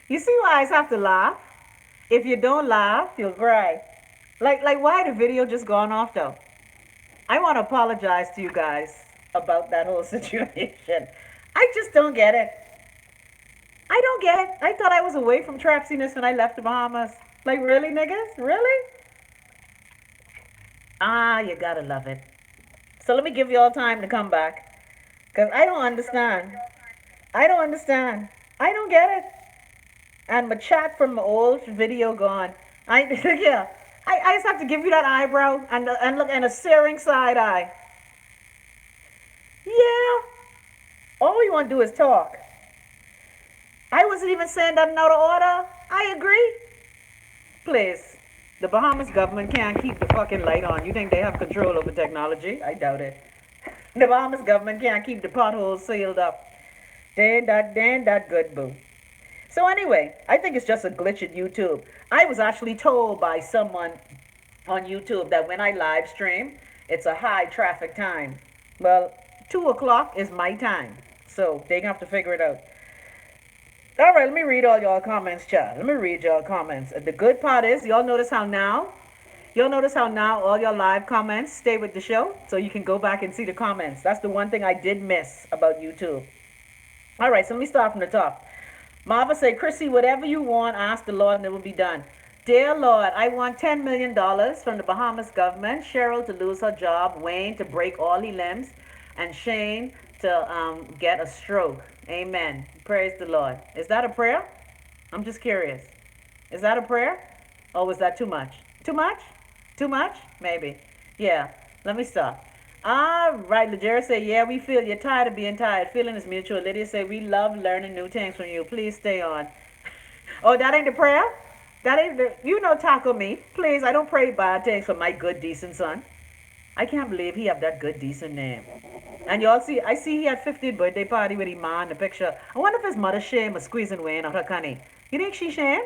You see why I have to laugh? If you don't laugh, you'll cry. Like why the video just gone off though? I want to apologize to you guys about that whole situation. I just don't get it. I don't get it. I thought I was away from trapsiness when I left the Bahamas. Like really, niggas? Really? Ah, you gotta love it. So let me give you all time to come back. Because I don't understand. I don't understand. I don't get it. And my chat from my old video gone. I yeah. I just have to give you that eyebrow and look and a searing side eye. Yeah. All we want to do is talk. I wasn't even saying that in out of order. I agree. Please. The Bahamas government can't keep the fucking light on. You think they have control over technology? I doubt it. The Bahamas government can't keep the potholes sealed up. They ain't that good, boo. So anyway, I think it's just a glitch at YouTube. I was actually told by someone on YouTube that when I live stream, it's a high traffic time. Well, 2 o'clock is my time, so they have to figure it out. All right, let me read all y'all comments, chat. Let me read y'all comments. The good part is, y'all notice how now all your live comments stay with the show, so you can go back and see the comments. That's the one thing I did miss about YouTube. All right, so let me start from the top. Marva say, Chrissy, whatever you want, ask the Lord and it will be done. Dear Lord, I want $10 million from the Bahamas government, Cheryl to lose her job, Wayne to break all his limbs, and Shane to get a stroke. Amen. Praise the Lord. Is that a prayer? I'm just curious. Is that a prayer? Or was that too much? Too much? Too much? Maybe. Yeah. Let me stop. All right, Legera say, yeah, we feel you're tired of being tired. Feeling is mutual. Lydia say, we love learning new things from you. Please stay on. Oh, that ain't the prayer? That ain't the, you know, tackle me. Please, I don't pray bad things for my good, decent son. I can't believe he have that good, decent name. And y'all see, I see he had 50th birthday party with his ma in the picture. I wonder if his mother shame was squeezing Wayne out her cunny. You think she shame?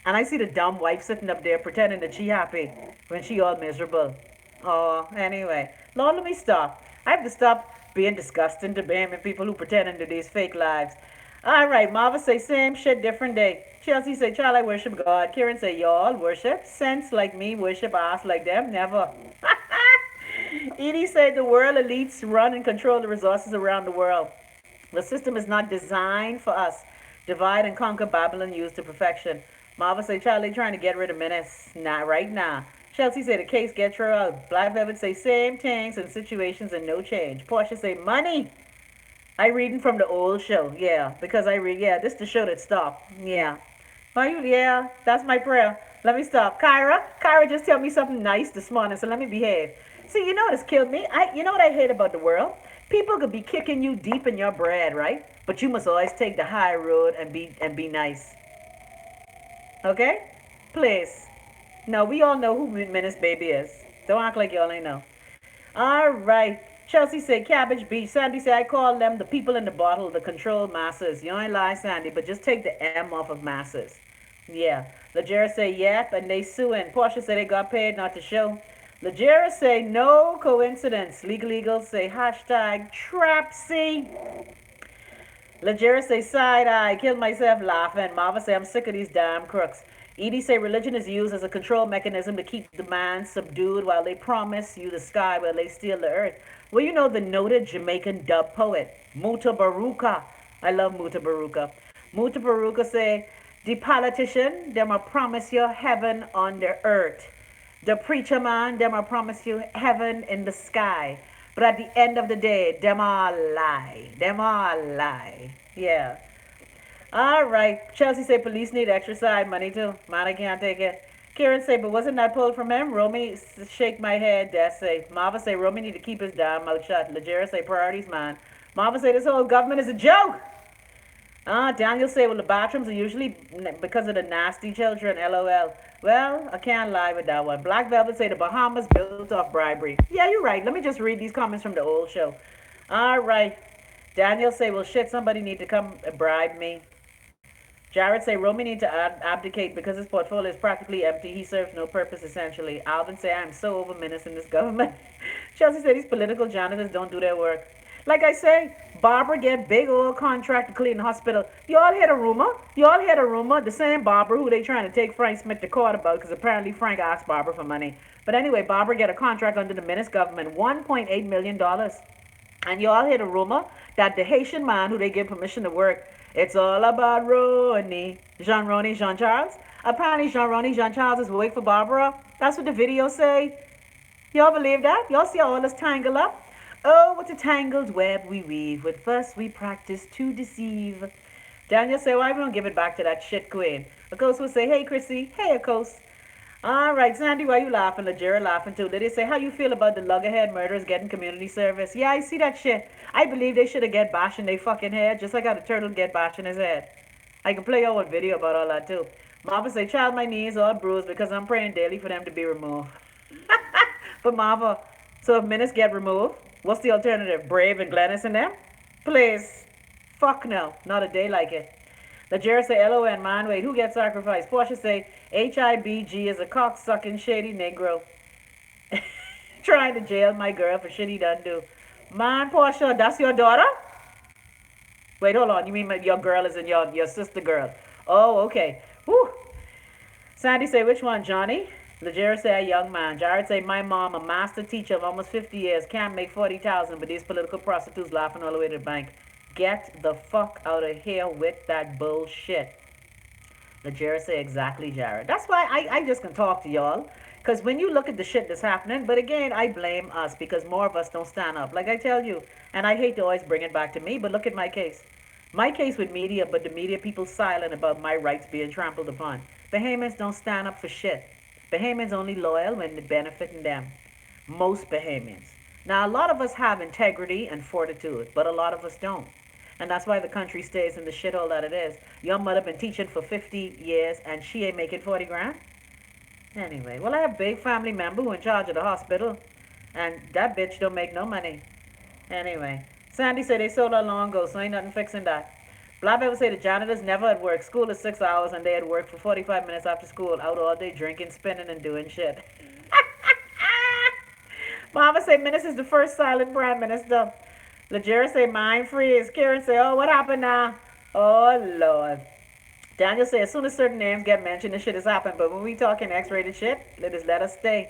And I see the dumb wife sitting up there pretending that she happy when she all miserable. Oh, anyway. Lord, let me stop. I have to stop being disgusting to blaming people who pretend into these fake lives. All right, Marva say same shit, different day. Chelsea say, child, I worship God. Karen say, y'all worship. Sense like me, worship ass like them. Never. Edie said the world elites run and control the resources around the world. The system is not designed for us. Divide and conquer Babylon used to perfection. Marva say, Charlie trying to get rid of menace. Not right now. Chelsea say the case get thrown out. Black Velvet say same things and situations and no change. Portia say money. I reading from the old show. Yeah, because I read. Yeah, this the show that stopped. Yeah. Are you? Yeah, that's my prayer. Let me stop. Kyra just tell me something nice this morning, so let me behave. See, you know what's killed me? You know what I hate about the world? People could be kicking you deep in your bread, right? But you must always take the high road and be nice. Okay? Please. No, we all know who Menace Baby is. Don't act like y'all ain't know. All right. Chelsea said Cabbage Beach. Sandy said I call them the people in the bottle, the controlled masses. You ain't lie, Sandy, but just take the M off of masses. Yeah. Legera say yep, and they suing. Portia said they got paid not to show. Legera say no coincidence. Legal Eagles say hashtag Trapsy. Legera say side eye, killed myself laughing. Marva say I'm sick of these damn crooks. Edie say religion is used as a control mechanism to keep the mind subdued while they promise you the sky while they steal the earth. Well, you know the noted Jamaican dub poet, Muta Baruka. I love Muta Baruka. Muta Baruka say, the politician, them a promise you heaven on the earth. The preacher man, them a promise you heaven in the sky. But at the end of the day, them all lie. Them all lie. Yeah. All right. Chelsea say police need extra side money too. Man, I can't take it. Karen say, but wasn't that pulled from him? Romy shake my head. That say. Marva say, Romy need to keep his damn mouth shut. Legera say, priorities, man. Marva say, this whole government is a joke. Daniel say, well, the bathrooms are usually because of the nasty children, LOL. Well, I can't lie with that one. Black Velvet say the Bahamas built off bribery. Yeah, you're right. Let me just read these comments from the old show. All right. Daniel say, well, shit, somebody need to come bribe me. Jared say, Romy need to abdicate because his portfolio is practically empty. He serves no purpose, essentially. Alvin say, I'm so over menacing this government. Chelsea said, these political janitors don't do their work. Like I say, Barbara get big old contract to clean the hospital. Y'all hear the rumor? Y'all hear the rumor? The same Barbara who they trying to take Frank Smith to court about because apparently Frank asked Barbara for money. But anyway, Barbara get a contract under the Minutes government, $1.8 million. And y'all hear the rumor that the Haitian man who they give permission to work, it's all about Ronnie, Jean Charles. Apparently Jean Charles is working for Barbara. That's what the video say. Y'all believe that? Y'all see all this tangle up? Oh, what a tangled web we weave. When first we practice to deceive. Daniel say, why we don't give it back to that shit queen? Akos will say, hey Chrissy, hey Akos. All right, Sandy, why you laughing? Legera laughing too. Did they say how you feel about the luggerhead murders getting community service? Yeah, I see that shit. I believe they should have get bashed in their fucking head, just like how the turtle get bashed in his head. I can play y'all a video about all that too. Marva say, child, my knees all bruised because I'm praying daily for them to be removed. But Marva, so if minutes get removed, what's the alternative? Brave and Glennis and them? Please. Fuck no. Not a day like it. Legera say, LON, man, wait, who gets sacrificed? Portia say, HIBG is a cock-sucking shady Negro. Trying to jail my girl for shit he done do. Man, Portia, that's your daughter? Wait, hold on. You mean your girl is in your sister girl? Oh, okay. Whew. Sandy say, which one, Johnny? Legera say, a young man. Jared say, my mom, a master teacher of almost 50 years, can't make 40,000, but these political prostitutes laughing all the way to the bank. Get the fuck out of here with that bullshit. Legera say, exactly, Jared. That's why I just can talk to y'all. Because when you look at the shit that's happening, but again, I blame us because more of us don't stand up. Like I tell you, and I hate to always bring it back to me, but look at my case. My case with media, but the media people silent about my rights being trampled upon. Bahamians don't stand up for shit. Bahamians only loyal when they're benefiting them. Most Bahamians. Now, a lot of us have integrity and fortitude, but a lot of us don't. And that's why the country stays in the shithole that it is. Your mother been teaching for 50 years and she ain't making 40 grand? Anyway, well, I have a big family member who in charge of the hospital. And that bitch don't make no money. Anyway, Sandy said they sold her long ago, so ain't nothing fixing that. Black people say the janitors never at work. School is 6 hours and they at work for 45 minutes after school. Out all day drinking, spinning, and doing shit. Mama say Minister is the first silent prime minister. Legera say mind freeze. Karen say, oh, what happened now? Oh, Lord. Daniel say, as soon as certain names get mentioned, this shit has happened. But when we talking X-rated shit, let us stay.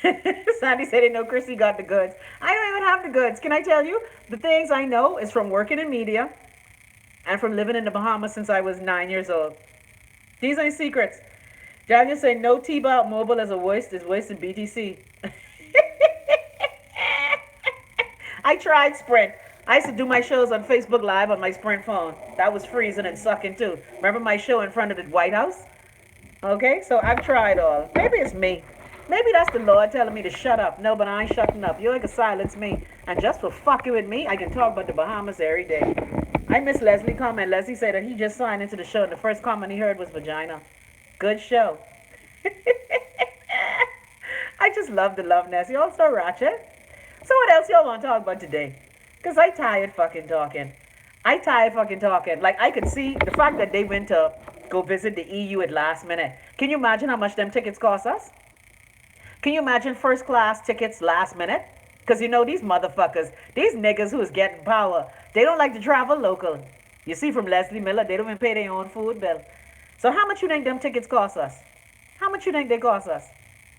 Sandy said they know Chrissy got the goods. I don't even have the goods. Can I tell you? The things I know is from working in media and from living in the Bahamas since I was 9 years old. These ain't secrets. Daniel say no T-Bout mobile as a waste is wasting BTC. I tried Sprint. I used to do my shows on Facebook Live on my Sprint phone. That was freezing and sucking too. Remember my show in front of the White House? Okay, so I've tried all. Maybe it's me. Maybe that's the Lord telling me to shut up. No, but I ain't shutting up. You ain't gonna silence me. And just for fucking with me, I can talk about the Bahamas every day. I miss Leslie comment. Leslie said that he just signed into the show and the first comment he heard was vagina. Good show. I just love the loveness. Y'all so ratchet. So what else y'all want to talk about today? Because I tired fucking talking. Like, I could see the fact that they went to go visit the EU at last minute. Can you imagine how much them tickets cost us? Can you imagine first class tickets last minute? Because you know these motherfuckers, these niggas who's getting power, they don't like to travel local. You see from Leslie Miller, they don't even pay their own food bill. So how much you think them tickets cost us? How much you think they cost us?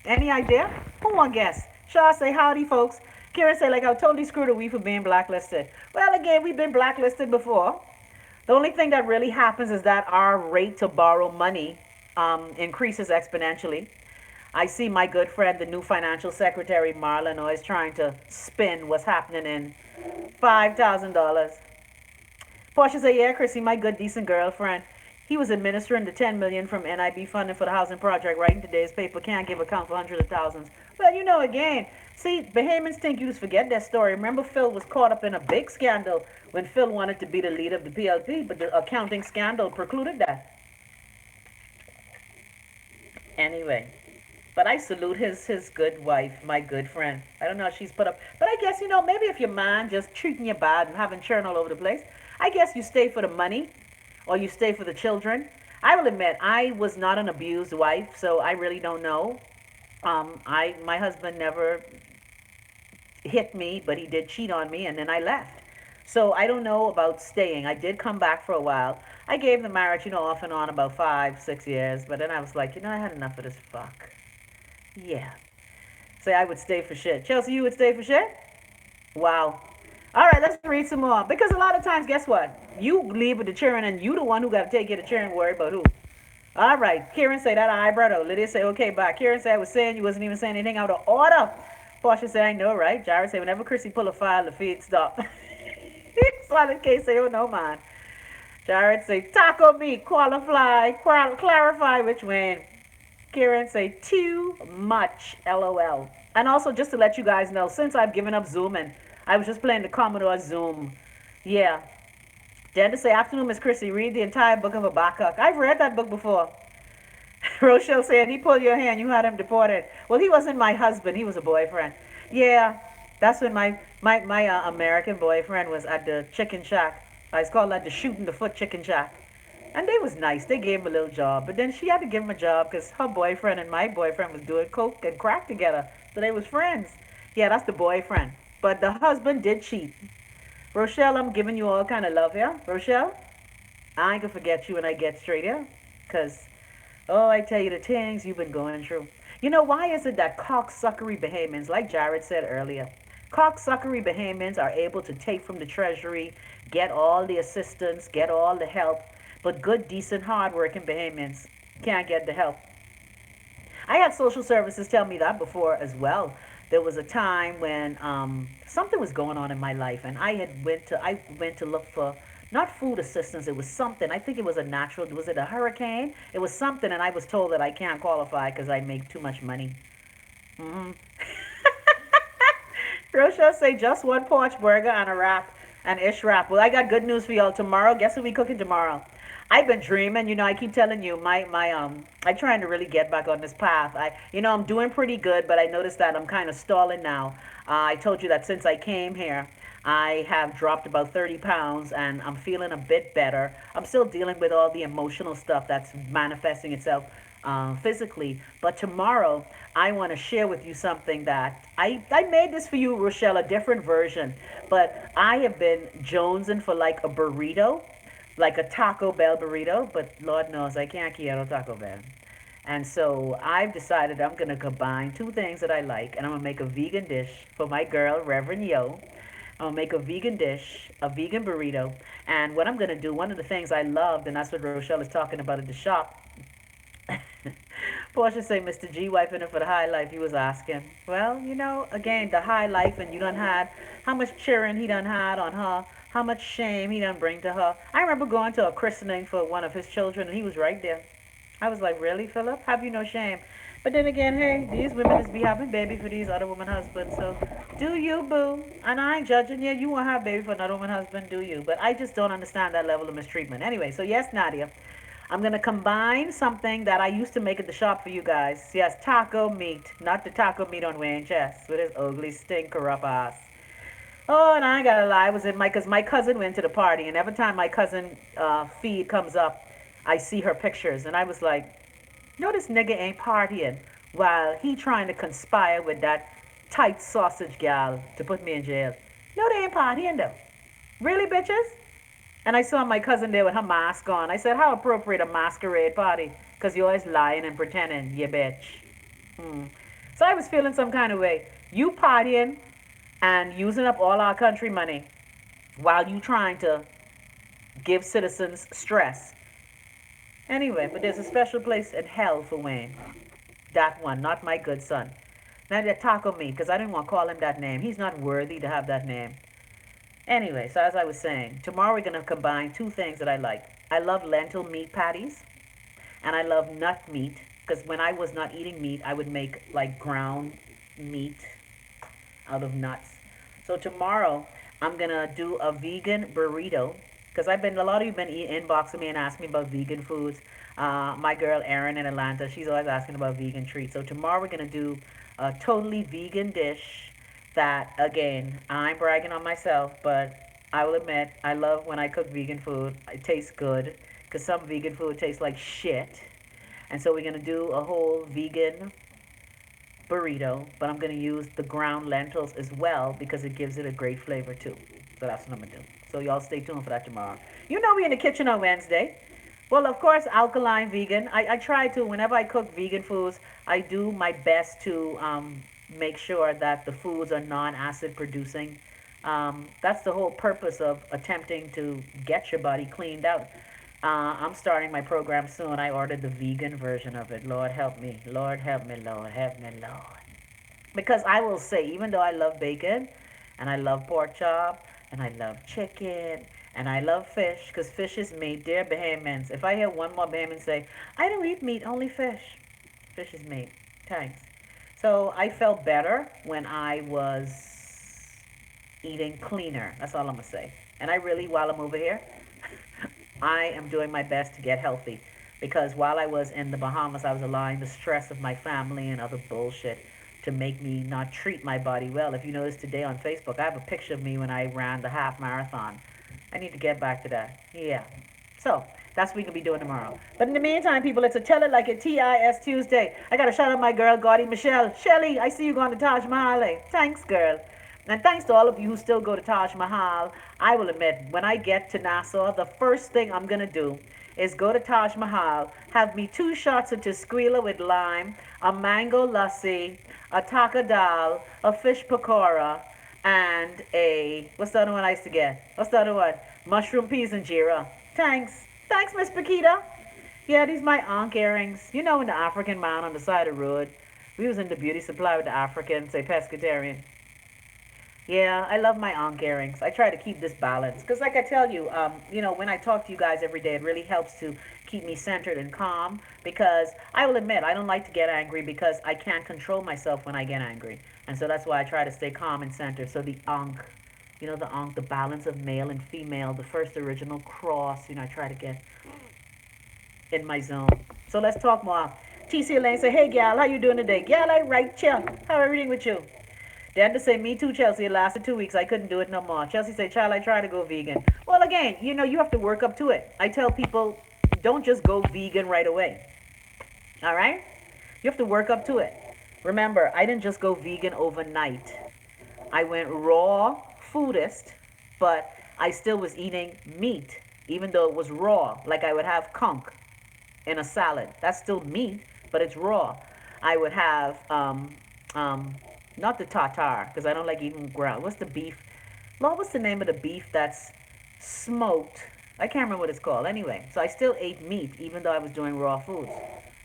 Any idea? Who want guess? Shaw say howdy, folks. Karen say, like, I totally screwed we for being blacklisted. Well, again, we've been blacklisted before. The only thing that really happens is that our rate to borrow money increases exponentially. I see my good friend, the new financial secretary, Marlon, always trying to spin what's happening in $5,000. Portia say, yeah, Chrissy, my good, decent girlfriend. He was administering the $10 million from NIB funding for the housing project right in today's paper. Can't give account for hundreds of thousands. Well, you know, again, see, Bahamians think you just forget that story. Remember, Phil was caught up in a big scandal when Phil wanted to be the leader of the PLP, but the accounting scandal precluded that. Anyway, but I salute his good wife, my good friend. I don't know if she's put up, but I guess, you know, maybe if your man just treating you bad and having churn all over the place, I guess you stay for the money or you stay for the children. I will admit, I was not an abused wife, so I really don't know. My husband never hit me, but he did cheat on me, and then I left. So I don't know about staying. I did come back for a while. I gave the marriage, off and on about 5, 6 years, but then I was like, I had enough of this fuck. Yeah. Say I would stay for shit. Chelsea, you would stay for shit? Wow. All right, let's read some more. Because a lot of times, guess what? You leave with the children, and you the one who got to take care of the children. Worry about who? All right. Kieran say that eyebrow though. Lydia say, okay, bye. Kieran say I was saying you wasn't even saying anything out of order. Portia say, I know, right? Jared say, whenever Chrissy pull a file, the feed stop. Silent K say, oh no, man. Jared say, taco meat, clarify which one. Kieran say, too much, LOL. And also, just to let you guys know, since I've given up Zooming, I was just playing the Commodore Zoom. Yeah. Then to say, afternoon, Miss Chrissy, read the entire book of Habakkuk. I've read that book before. Rochelle said, he pulled your hand, you had him deported. Well, he wasn't my husband, he was a boyfriend. Yeah, that's when my American boyfriend was at the chicken shack. I was called that the shooting the foot chicken shack. And they was nice. They gave him a little job. But then she had to give him a job because her boyfriend and my boyfriend was doing coke and crack together. So they was friends. Yeah, that's the boyfriend. But the husband did cheat. Rochelle, I'm giving you all kind of love here. Rochelle, I ain't gonna forget you when I get straight here. Because, oh, I tell you the things you've been going through. Why is it that cocksuckery Bahamians, like Jared said earlier, cocksuckery Bahamians are able to take from the treasury, get all the assistance, get all the help, but good, decent, hardworking Bahamians can't get the help. I had social services tell me that before as well. There was a time when something was going on in my life, and I went to look for not food assistance. It was something. I think it was a natural. Was it a hurricane? It was something, and I was told that I can't qualify because I make too much money. Hmm. Rochelle say just one porch burger and a wrap and ish wrap. Well, I got good news for y'all tomorrow. Guess what we cooking tomorrow? I've been dreaming. I keep telling you, I'm trying to really get back on this path. I'm doing pretty good, but I noticed that I'm kind of stalling now. I told you that since I came here, I have dropped about 30 pounds and I'm feeling a bit better. I'm still dealing with all the emotional stuff that's manifesting itself physically. But tomorrow, I want to share with you something that I made this for you, Rochelle, a different version. But I have been jonesing for like a burrito, like a Taco Bell burrito. But Lord knows I can't quiero Taco Bell. And so I've decided I'm going to combine two things that I like, and I'm going to make a vegan dish for my girl, Reverend Yo. I'll make a vegan dish, a vegan burrito. And what I'm going to do, one of the things I loved, and that's what Rochelle is talking about at the shop. Portia say, Mr. G wiping it for the high life, he was asking. Well, again, the high life, and you done had, how much cheering he done had on her, how much shame he done bring to her. I remember going to a christening for one of his children, and he was right there. I was like, really, Philip? Have you no shame? But then again, hey, these women is be having baby for these other women husbands, so do you, boo? And I ain't judging you. You want to have baby for another woman husband, do you? But I just don't understand that level of mistreatment. Anyway, so yes, Nadia, I'm going to combine something that I used to make at the shop for you guys. Yes, taco meat. Not the taco meat on Wayne Chest with his ugly stinker up ass. Oh, and I ain't gotta lie, I was in because my cousin went to the party, and every time my cousin feed comes up, I see her pictures, and I was like, no, this nigga ain't partying while he trying to conspire with that tight sausage gal to put me in jail. No, they ain't partying though. Really, bitches? And I saw my cousin there with her mask on. I said, how appropriate a masquerade party, because you're always lying and pretending, you bitch. Hmm. So I was feeling some kind of way. You partying and using up all our country money while you trying to give citizens stress. Anyway, but there's a special place in hell for Wayne. That one, not my good son. Now they tackle me because I didn't want to call him that name. He's not worthy to have that name. Anyway, so as I was saying, tomorrow we're going to combine two things that I like. I love lentil meat patties, and I love nut meat, because when I was not eating meat, I would make like ground meat out of nuts. So tomorrow, I'm going to do a vegan burrito, because a lot of you have been inboxing me and asking me about vegan foods. My girl Erin in Atlanta, she's always asking about vegan treats. So tomorrow we're going to do a totally vegan dish that, again, I'm bragging on myself, but I will admit, I love when I cook vegan food. It tastes good, because some vegan food tastes like shit. And so we're going to do a whole vegan burrito, but I'm going to use the ground lentils as well because it gives it a great flavor too. So that's what I'm going to do. So y'all stay tuned for that tomorrow. You know we in the kitchen on Wednesday. Well, of course, alkaline vegan. I try to, whenever I cook vegan foods, I do my best to make sure that the foods are non-acid producing. That's the whole purpose of attempting to get your body cleaned out. I'm starting my program soon. I ordered the vegan version of it. Lord help me. Lord help me. Lord help me, Lord. Because I will say, even though I love bacon and I love pork chop and I love chicken and I love fish, because fish is meat, dear Bahamians. If I hear one more Bahamian say, I don't eat meat, only fish. Fish is meat. Thanks. So I felt better when I was eating cleaner. That's all I'm going to say. And I really, while I'm over here, I am doing my best to get healthy. Because while I was in the Bahamas, I was allowing the stress of my family and other bullshit to make me not treat my body well. If you notice today on Facebook, I have a picture of me when I ran the half marathon. I need to get back to that. Yeah. So, that's what we're going to be doing tomorrow. But in the meantime, people, it's a Tell It Like It TIS Tuesday. I got to shout out my girl, Gaudi Michelle. Shelly, I see you going to Taj Mahal. Thanks, girl. And thanks to all of you who still go to Taj Mahal. I will admit, when I get to Nassau, the first thing I'm going to do is go to Taj Mahal, have me 2 shots of Tesquila with lime, a mango lassi, a taka dal, a fish pakora, and a, what's the other one I used to get? What's the other one? Mushroom peas and jira. Thanks. Thanks, Miss Paquita. Yeah, these my Ankh earrings. You know, in the African man on the side of the road. We was in the beauty supply with the African, say pescatarian. Yeah, I love my Ankh earrings. I try to keep this balance. Because like I tell you, when I talk to you guys every day, it really helps to keep me centered and calm. Because I will admit, I don't like to get angry because I can't control myself when I get angry. And so that's why I try to stay calm and centered. So the Ankh, the Ankh, the balance of male and female, the first original cross, I try to get in my zone. So let's talk more. TC Elaine say, hey, gal, how you doing today? Gal, I right, chill. How everything with you? Dad to say, me too, Chelsea. It lasted 2 weeks. I couldn't do it no more. Chelsea say, child, I try to go vegan. Well, again, you have to work up to it. I tell people, don't just go vegan right away. All right? You have to work up to it. Remember, I didn't just go vegan overnight. I went raw foodist, but I still was eating meat, even though it was raw. Like I would have conch in a salad. That's still meat, but it's raw. I would have not the tartar, because I don't like eating ground. What's the beef? Lord, what's the name of the beef that's smoked? I can't remember what it's called. Anyway, so I still ate meat, even though I was doing raw foods.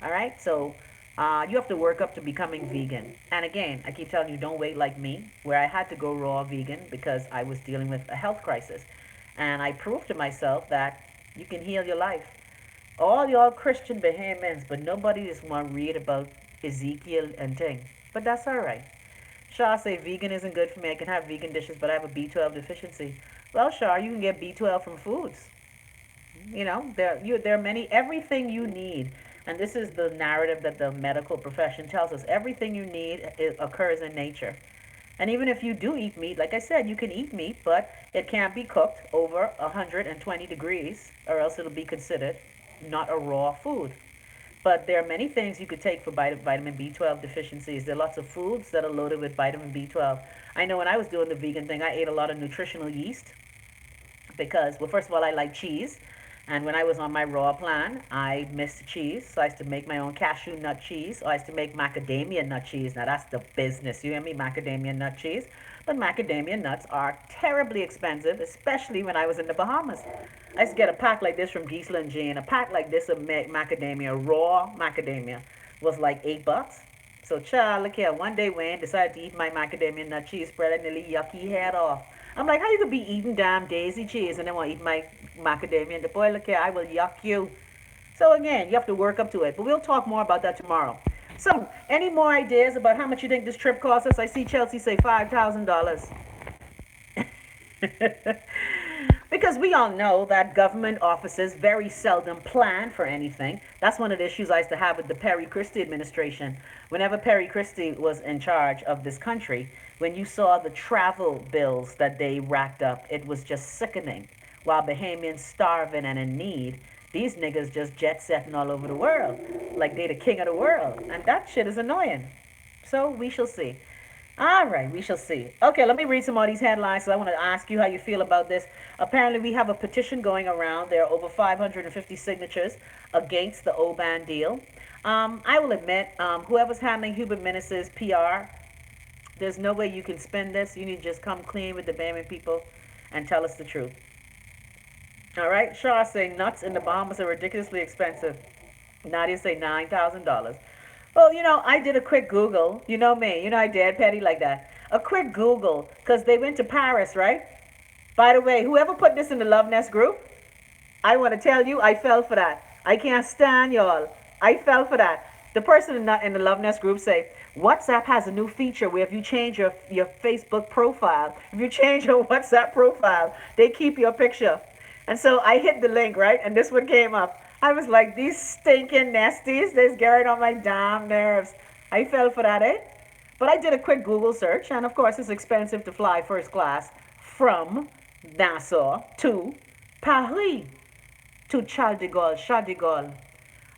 All right? So you have to work up to becoming vegan. And again, I keep telling you, don't wait like me, where I had to go raw vegan because I was dealing with a health crisis. And I proved to myself that you can heal your life. All y'all Christian Bahamians, but nobody just want to read about Ezekiel and things. But that's all right. Shah say vegan isn't good for me. I can have vegan dishes, but I have a B12 deficiency. Well, Shah, you can get B12 from foods. There are many, everything you need. And this is the narrative that the medical profession tells us. Everything you need occurs in nature. And even if you do eat meat, like I said, you can eat meat, but it can't be cooked over 120 degrees, or else it'll be considered not a raw food. But there are many things you could take for vitamin B12 deficiencies. There are lots of foods that are loaded with vitamin B12. I know when I was doing the vegan thing, I ate a lot of nutritional yeast because, well, first of all, I like cheese. And when I was on my raw plan, I missed cheese. So I used to make my own cashew nut cheese. Or I used to make macadamia nut cheese. Now, that's the business. You hear me? Macadamia nut cheese. But macadamia nuts are terribly expensive, especially when I was in the Bahamas. I used to get a pack like this from Gisela and Jane. A pack like this of macadamia, raw macadamia, was like $8. So, child, look here. One day, Wayne decided to eat my macadamia nut cheese spread and nearly yucky head off. I'm like, how you could be eating damn daisy cheese and then want to eat my macadamia? And the boy, look here, I will yuck you. So, again, you have to work up to it. But we'll talk more about that tomorrow. So, any more ideas about how much you think this trip costs us? I see Chelsea say $5,000. Because we all know that government offices very seldom plan for anything. That's one of the issues I used to have with the Perry Christie administration. Whenever Perry Christie was in charge of this country, when you saw the travel bills that they racked up, it was just sickening. While Bahamians starving and in need, these niggas just jet setting all over the world like they the king of the world. And that shit is annoying. So we shall see. All right, we shall see. Okay, let me read some of these headlines. So I want to ask you how you feel about this. Apparently, we have a petition going around. There are over 550 signatures against the OBAN deal. I will admit, whoever's handling Hubert Minnis's PR, there's no way you can spin this. You need to just come clean with the Bahamian people and tell us the truth. All right, Shah saying nuts in the Bahamas are ridiculously expensive. Nadia say $9,000. Well, I did a quick Google. You know me. I did petty like that. A quick Google because they went to Paris, right? By the way, whoever put this in the Love Nest group, I want to tell you, I fell for that. I can't stand y'all. I fell for that. The person in the Love Nest group say, WhatsApp has a new feature where if you change your Facebook profile, if you change your WhatsApp profile, they keep your picture. And so I hit the link, right? And this one came up. I was like, these stinking nasties, they're getting on my damn nerves. I fell for that, eh? But I did a quick Google search, and of course, it's expensive to fly first class from Nassau to Paris to Charles de Gaulle.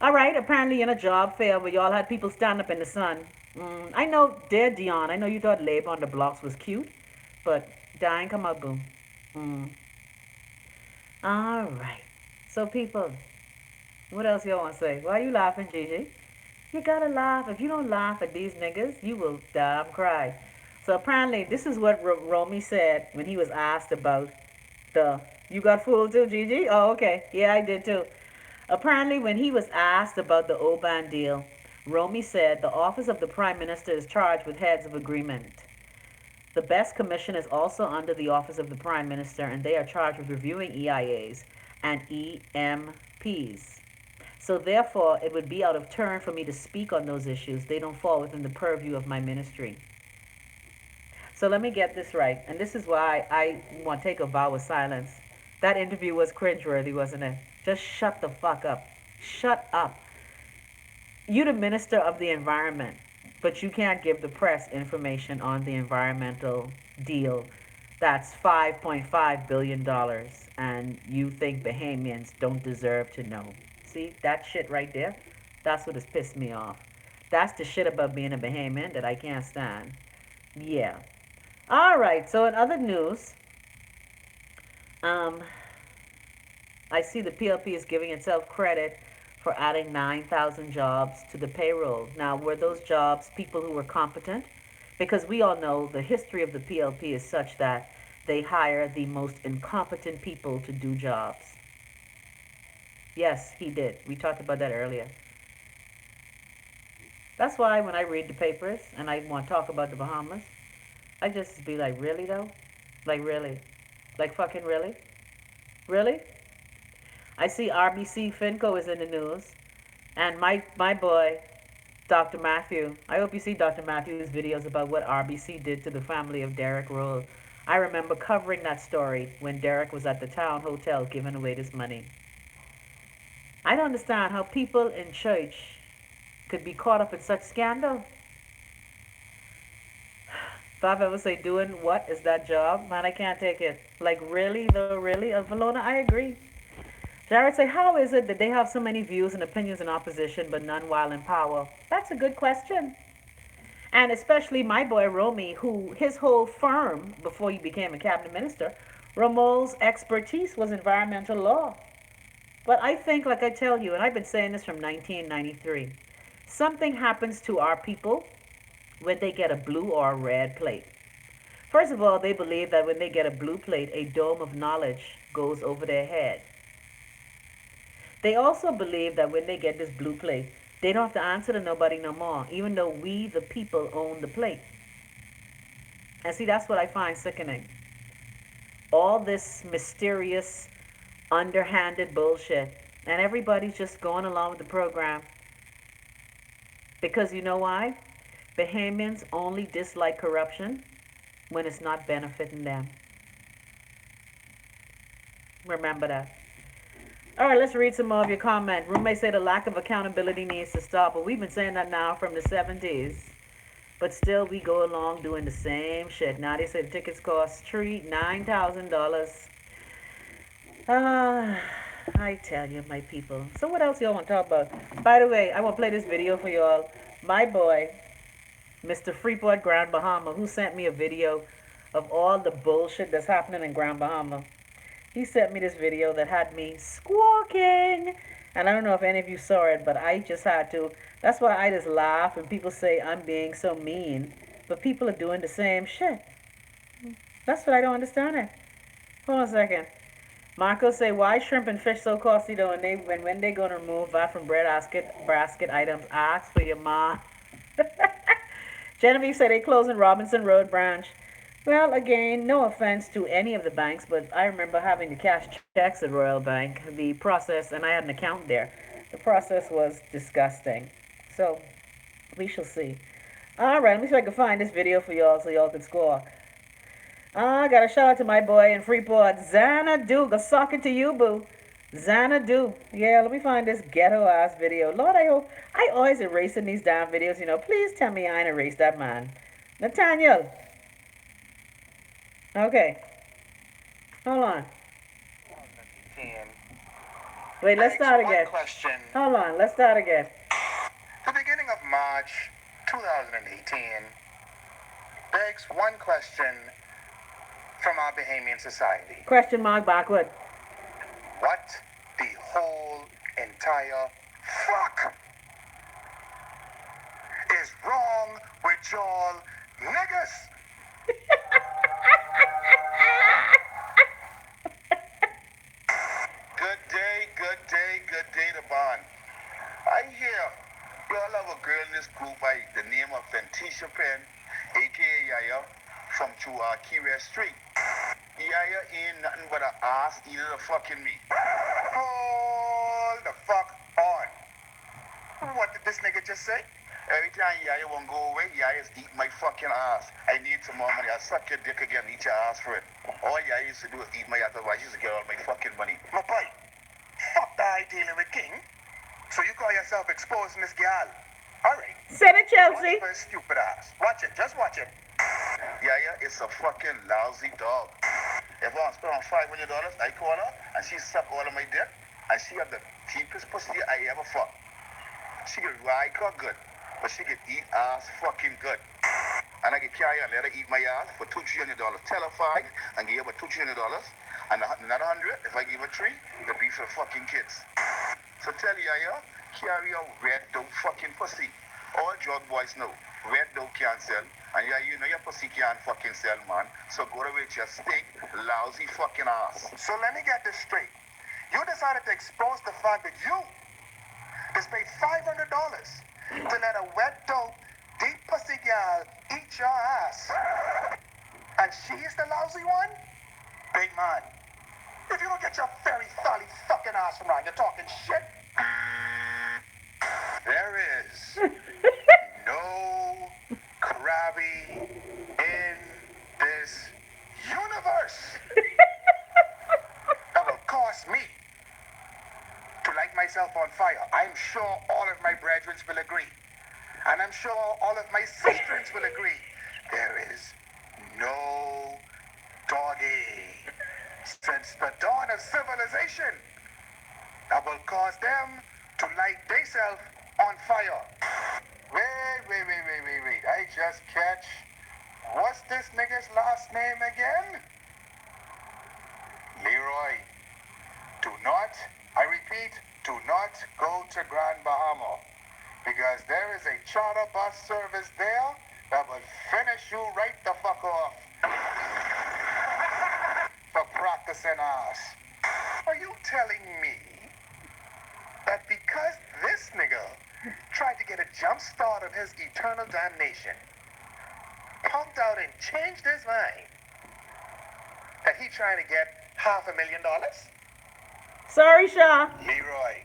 All right, apparently in a job fair where y'all had people stand up in the sun. I know, dear Dion, I know you thought labor on the blocks was cute, but dying come out, boom. All right. So, people, what else y'all want to say? Why are you laughing, Gigi? You gotta laugh. If you don't laugh at these niggas, you will damn cry. So, apparently, this is what Romy said when he was asked about the. You got fooled too, Gigi? Oh, okay. Yeah, I did too. Apparently, when he was asked about the OBAN deal, Romy said the office of the Prime Minister is charged with heads of agreement. The BEST Commission is also under the Office of the Prime Minister, and they are charged with reviewing EIAs and EMPs. So therefore, it would be out of turn for me to speak on those issues. They don't fall within the purview of my ministry. So let me get this right, and this is why I want to take a vow of silence. That interview was cringeworthy, wasn't it? Just shut the fuck up. Shut up. You the Minister of the Environment, but you can't give the press information on the environmental deal that's $5.5 billion, and you think Bahamians don't deserve to know. See, that shit right there, that's what has pissed me off. That's the shit about being a Bahamian that I can't stand. Yeah. All right, so in other news, I see the PLP is giving itself credit for adding 9,000 jobs to the payroll. Now, were those jobs people who were competent? Because we all know the history of the PLP is such that they hire the most incompetent people to do jobs. Yes, he did. We talked about that earlier. That's why when I read the papers and I want to talk about the Bahamas, I just be like, really though? Like, really? Like, fucking really? Really? I see RBC Finco is in the news. And my boy, Dr. Matthew, I hope you see Dr. Matthew's videos about what RBC did to the family of Derek Roll. I remember covering that story when Derek was at the Town Hotel giving away this money. I don't understand how people in church could be caught up in such scandal. If I've ever say doing what is that job, man, I can't take it. Like, really, though, really? Valona, I agree. Jared say, how is it that they have so many views and opinions in opposition, but none while in power? That's a good question. And especially my boy Romy, who his whole firm, before he became a cabinet minister, Ramol's expertise was environmental law. But I think, like I tell you, and I've been saying this from 1993, something happens to our people when they get a blue or a red plate. First of all, they believe that when they get a blue plate, a dome of knowledge goes over their head. They also believe that when they get this blue plate, they don't have to answer to nobody no more, even though we, the people, own the plate. And see, that's what I find sickening. All this mysterious, underhanded bullshit, and everybody's just going along with the program. Because you know why? Bahamians only dislike corruption when it's not benefiting them. Remember that. All right, let's read some more of your comment. Roommate say the lack of accountability needs to stop. But we've been saying that now from the 70s. But still, we go along doing the same shit. Now they say the tickets cost $9,000. I tell you, my people. So what else y'all want to talk about? By the way, I want to play this video for y'all. My boy, Mr. Freeport Grand Bahama, who sent me a video of all the bullshit that's happening in Grand Bahama. He sent me this video that had me squawking. And I don't know if any of you saw it, but I just had to. That's why I just laugh when people say I'm being so mean. But people are doing the same shit. That's what I don't understand it. Hold on a second. Marco say, why shrimp and fish so costly though? When they gonna remove that from basket items? Ask for your mom. Genevieve said they closing Robinson Road branch. Well, again, no offense to any of the banks, but I remember having to cash checks at Royal Bank. The process, and I had an account there. The process was disgusting. So, we shall see. All right, let me see if I can find this video for y'all so y'all can score. I got a shout out to my boy in Freeport, Xanadu. Go suck it to you, boo. Xanadu. Yeah, let me find this ghetto ass video. Lord, I hope. I always erasing these damn videos, you know. Please tell me I ain't erased that man. Nathaniel. Okay. Hold on. Wait, let's start again. Hold on, let's start again. The beginning of March 2018 begs one question from our Bahamian society. Question mark backward. What the whole entire fuck is wrong with y'all niggas? Good day to Bond. I hear y'all have a girl in this group by the name of Ventisha Penn, aka Yaya, from Key West Street. Yaya ain't nothing but an ass eating the fucking meat. Hold the fuck on. What did this nigga just say? Every time Yaya won't go away, Yaya's eating my fucking ass. I need some more money. I'll suck your dick again, eat your ass for it. All Yaya used to do is eat my ass, otherwise she used to get all my fucking money. My boy, fuck that dealing with King. So you call yourself exposing this gal? Alright. Senate Chelsea. Watch her stupid ass. Watch it, just watch it. Yaya is a fucking lousy dog. If I spend on $500, I call her and she suck all of my dick and she have the cheapest pussy I ever fuck. She can ride her good, but she can eat ass fucking good. And I can carry her and let her eat my ass for $200-300. Tell her $5 and give her $200-300. And another $100 if I give her $3, it'll be for the fucking kids. So tell Yaya, carry a red dope fucking pussy. All drug boys know, red dope can't sell. And yeah, you know your pussy can't fucking sell, man. So go away with your stink, lousy fucking ass. So let me get this straight. You decided to expose the fact that you just paid $500 to let a wet dope, deep pussy gal eat your ass. And she is the lousy one? Big man, if you don't get your very folly fucking ass from around, you're talking shit. There is no Krabby in this universe that will cause me to light myself on fire. I'm sure all of my brethren will agree. And I'm sure all of my sisters will agree. There is no doggy since the dawn of civilization that will cause them to light themselves on fire. Wait. I just catch. What's this nigga's last name again? Leroy. Do not, I repeat, do not go to Grand Bahama. Because there is a charter bus service there that will finish you right the fuck off. For practicing ass. Are you telling me that because this nigga tried to get a jump start on his eternal damnation, pumped out and changed his mind, that he trying to get $500,000? Sorry, Shaw. Leroy,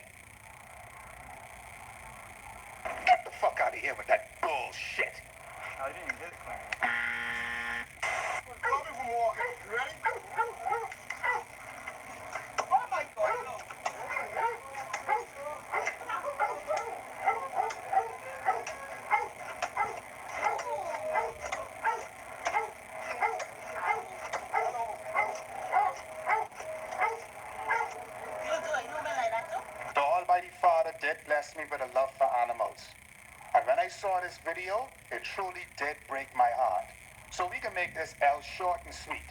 get the fuck out of here with that bullshit. I didn't get it. Coming from walking. You ready? Oh my God, no. The Almighty Father did bless me with a love for animals. And when I saw this video, it truly did break my heart. So we can make this L short and sweet.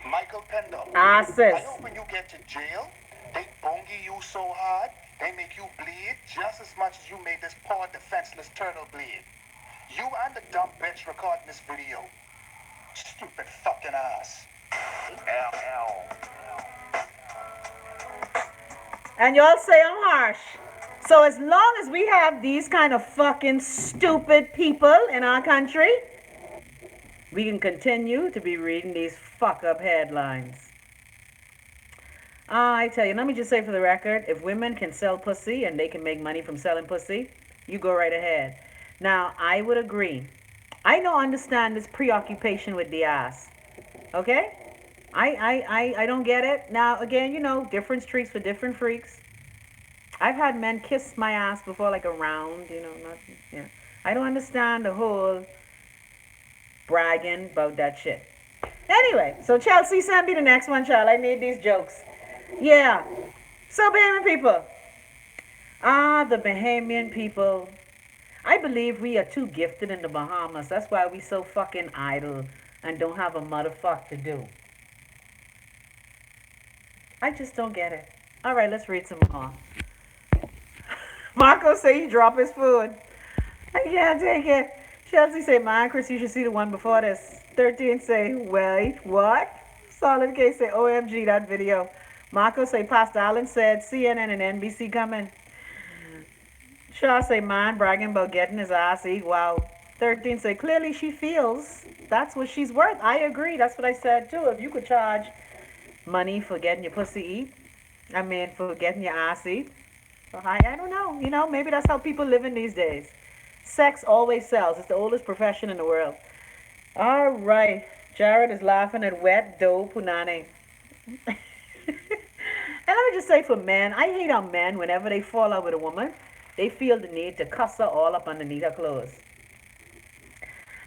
Michael Pendo. Sis. I hope when you get to jail, they bongy you so hard, they make you bleed just as much as you made this poor defenseless turtle bleed. You and the dumb bitch recording this video. Stupid fucking ass. And y'all say I'm harsh. So as long as we have these kind of fucking stupid people in our country, we can continue to be reading these fuck up headlines. I tell you, let me just say for the record, if women can sell pussy and they can make money from selling pussy, you go right ahead. Now, I would agree. I don't understand this preoccupation with the ass. Okay? I don't get it. Now, again, different streets for different freaks. I've had men kiss my ass before, like around, not. I don't understand the whole bragging about that shit. Anyway, so Chelsea, send me the next one, child. I need these jokes. Yeah. So, Bahamian people. The Bahamian people. I believe we are too gifted in the Bahamas. That's why we so fucking idle and don't have a motherfucker to do. I just don't get it. All right, let's read some more. Marco say he dropped his food. I can't take it. Chelsea say, man, Chris, you should see the one before this. 13 say, wait, what? Solid K say, OMG, that video. Marco say, Pastor Allen said, CNN and NBC coming. Shaw say, man, bragging about getting his ass eat. Wow. 13 say, clearly she feels that's what she's worth. I agree. That's what I said, too. If you could charge money for getting your pussy eat, for getting your ass eat, I don't know. Maybe that's how people live in these days. Sex always sells. It's the oldest profession in the world. All right. Jared is laughing at wet dough punani. And let me just say for men, I hate on men whenever they fall out with a woman, they feel the need to cuss her all up underneath her clothes.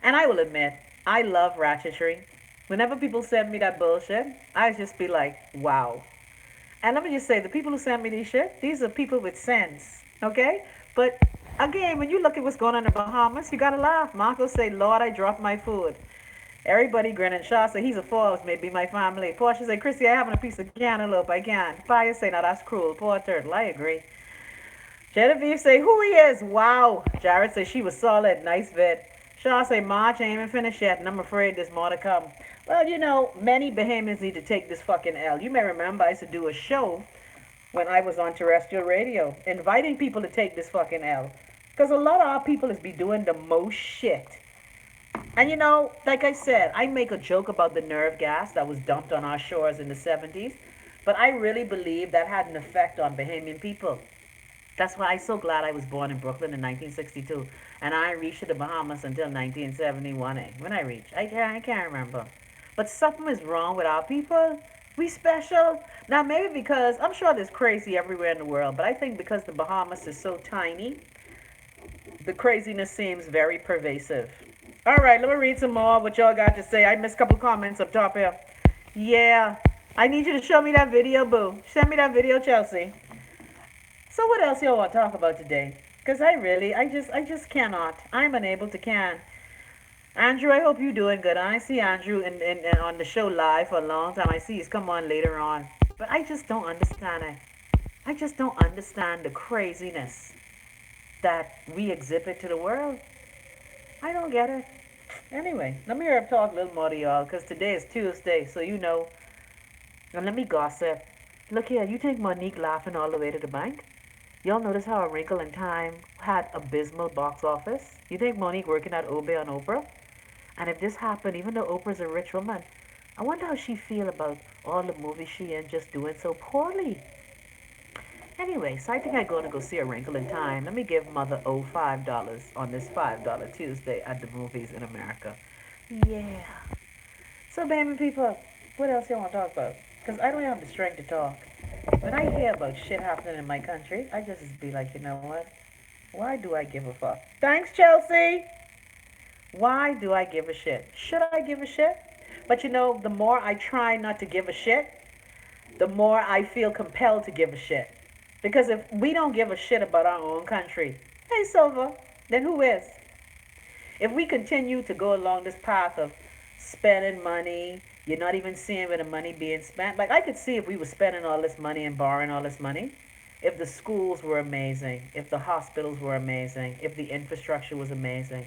And I will admit, I love ratchetry. Whenever people send me that bullshit, I just be like, wow. And let me just say, the people who send me these shit, these are people with sense, okay? But again, when you look at what's going on in the Bahamas, you gotta laugh. Marco say, Lord, I dropped my food. Everybody grinning. Shaw say, he's a false, maybe my family. Portia say, Chrissy, I having a piece of cantaloupe, I can't. Fire say, now that's cruel. Poor turtle, I agree. Genevieve say, who he is? Wow. Jared say, she was solid, nice vid. Shaw say, March ain't even finished yet, and I'm afraid there's more to come. Well, many Bahamians need to take this fucking L. You may remember I used to do a show when I was on terrestrial radio, inviting people to take this fucking L. Because a lot of our people is be doing the most shit. And like I said, I make a joke about the nerve gas that was dumped on our shores in the 70s, but I really believe that had an effect on Bahamian people. That's why I'm so glad I was born in Brooklyn in 1962, and I reached to the Bahamas until 1971. When I reached, I can't remember. But something is wrong with our people. We special. Now, maybe because, I'm sure there's crazy everywhere in the world, but I think because the Bahamas is so tiny, the craziness seems very pervasive. All right, let me read some more what y'all got to say. I missed a couple comments up top here. Yeah, I need you to show me that video, boo. Send me that video, Chelsea. So what else y'all want to talk about today? Because I just cannot. I'm unable to can. Andrew, I hope you're doing good. I see Andrew on the show live for a long time. I see he's come on later on. But I just don't understand it. I just don't understand the craziness that we exhibit to the world. I don't get it. Anyway, let me talk a little more to y'all, because today is Tuesday, so And let me gossip. Look here, you think Monique laughing all the way to the bank? Y'all notice how A Wrinkle in Time had abysmal box office? You think Monique working at Obey on Oprah? And if this happened, even though Oprah's a rich woman, I wonder how she feel about all the movies she in just doing so poorly. Anyway, so I think I'm going to go see A Wrinkle in Time. Let me give Mother O $5 on this $5 Tuesday at the movies in America. Yeah. So, baby people, what else y'all want to talk about? Because I don't have the strength to talk. When I hear about shit happening in my country, I just be like, you know what? Why do I give a fuck? Thanks, Chelsea. Why do I give a shit? Should I give a shit? But the more I try not to give a shit, the more I feel compelled to give a shit. Because if we don't give a shit about our own country, hey, Silva, Then who is? If we continue to go along this path of spending money, you're not even seeing where the money being spent. Like I could see if we were spending all this money and borrowing all this money, if the schools were amazing, if the hospitals were amazing, if the infrastructure was amazing.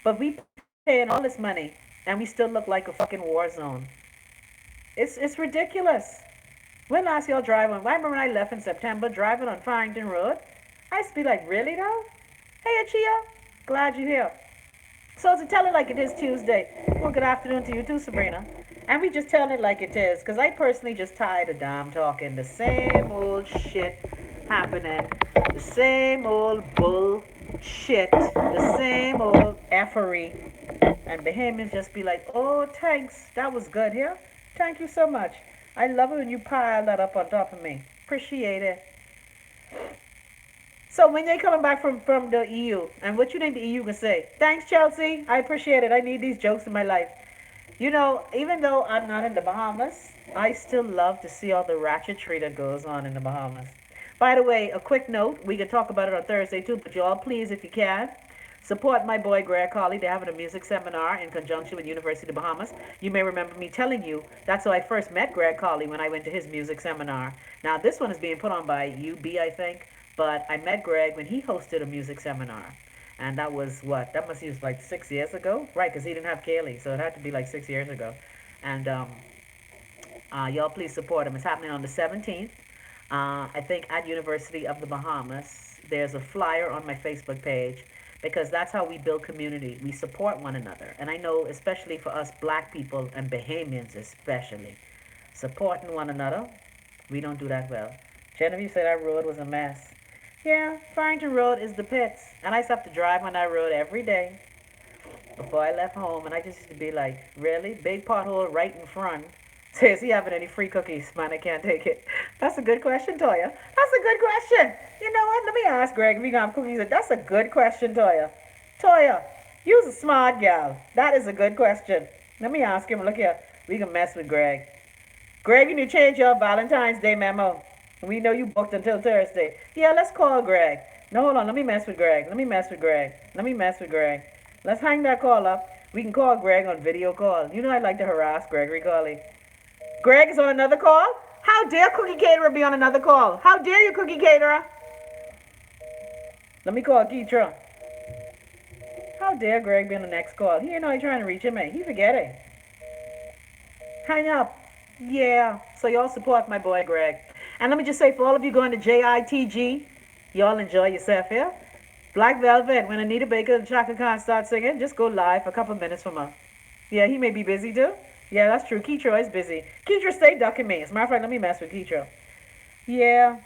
But we paying all this money and we still look like a fucking war zone. It's ridiculous. When last y'all driving? I remember when I left in September driving on Farrington Road. I used to be like, really though? Hey Achia, glad you're here. So to tell it like it is Tuesday. Well, good afternoon to you too, Sabrina. And we just tell it like it is, because I personally just tired of damn talking. The same old shit happening. The same old bullshit. The same old effery. And Bahamians just be like, oh, thanks. That was good here. Thank you so much. I love it when you pile that up on top of me. Appreciate it. So when they coming back from the EU, and what you think the EU can say? Thanks, Chelsea. I appreciate it. I need these jokes in my life. You know, even though I'm not in the Bahamas, I still love to see all the ratchetry that goes on in the Bahamas. By the way, a quick note, we can talk about it on Thursday too, but y'all please, if you can, support my boy Greg Colley. They're having a music seminar in conjunction with University of the Bahamas. You may remember me telling you that's how I first met Greg Colley when I went to his music seminar. Now this one is being put on by UB, I think, but I met Greg when he hosted a music seminar. And that was what? That must be like 6 years ago? Right, because he didn't have Kaylee, so it had to be like 6 years ago. And y'all please support him. It's happening on the 17th. I think at University of the Bahamas. There's a flyer on my Facebook page because that's how we build community. We support one another. And I know especially for us black people and Bahamians especially, supporting one another, we don't do that well. Genevieve said our road was a mess. Yeah, Farrington Road is the pits. And I used to have to drive on that road every day before I left home. And I just used to be like, really? Big pothole right in front. Says he having any free cookies? Man, I can't take it. That's a good question, Toya. That's a good question. You know what? Let me ask Greg if we got cookies. That's a good question, Toya. Toya, you's a smart gal. That is a good question. Let me ask him. Look here. We can mess with Greg. Greg, you need to change your Valentine's Day memo. We know you booked until Thursday. Yeah, let's call Greg. No, hold on. Let me mess with Greg. Let me mess with Greg. Let me mess with Greg. Let's hang that call up. We can call Greg on video call. You know I like to harass Gregory Colley. Greg is on another call? How dare Cookie Caterer be on another call? How dare you, Cookie Caterer? Let me call Keitra. How dare Greg be on the next call? He ain't know he trying to reach him, man. He forgetting. Hang up. Yeah. So y'all support my boy Greg. And let me just say, for all of you going to JITG, y'all enjoy yourself here. Black Velvet, when Anita Baker and Chaka Khan start singing, just go live for a couple minutes from her. Yeah, he may be busy too. Yeah, that's true. Keitra is busy. Keitra stay ducking me. As a matter of fact, let me mess with Keitra. Yeah,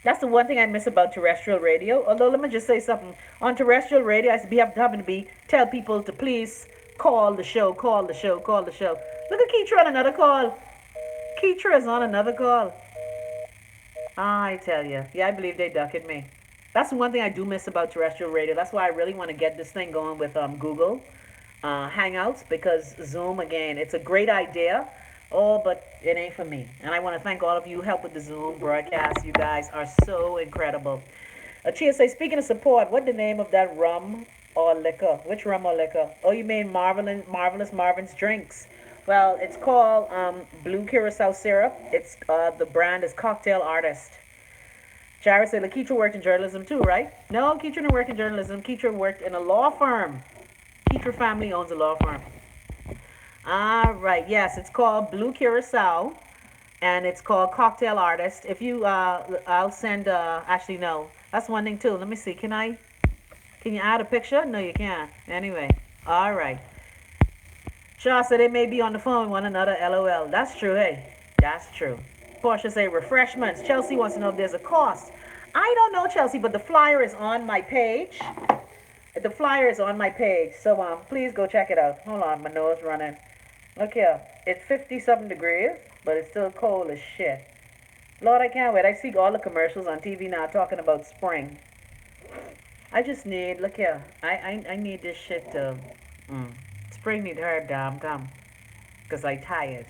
that's the one thing I miss about terrestrial radio. Although, let me just say something. On terrestrial radio, I used to be having to tell people to please call the show, call the show, call the show. Look at Keitra on another call. Keitra is on another call. I tell you. Yeah, I believe they ducked me. That's the one thing I do miss about terrestrial radio. That's why I really want to get this thing going with Google Hangouts, because Zoom, again, it's a great idea. Oh, but it ain't for me. And I want to thank all of you who help with the Zoom broadcast. You guys are so incredible. Chia say, speaking of support, what the name of that rum or liquor? Which rum or liquor? Oh, you mean Marvelous Marvin's Drinks. Well, it's called Blue Curacao Syrup. It's the brand is Cocktail Artist. Jared said, Keitra worked in journalism too, right? No, Keitra didn't work in journalism. Keitra worked in a law firm. Keitra family owns a law firm. All right, yes, it's called Blue Curacao, and it's called Cocktail Artist. If you, I'll send, actually, no, that's one thing too. Let me see, can you add a picture? No, you can't. Anyway, all right. Shaw said they may be on the phone with one another, LOL. That's true, hey, that's true. Portia say refreshments. Chelsea wants to know if there's a cost. I don't know, Chelsea, but the flyer is on my page. The flyer is on my page, so please go check it out. Hold on, my nose running. Look here, it's 50-something degrees, but it's still cold as shit. Lord, I can't wait. I see all the commercials on TV now talking about spring. I just need, look here, I need this shit to, spring need her damn come, because I tired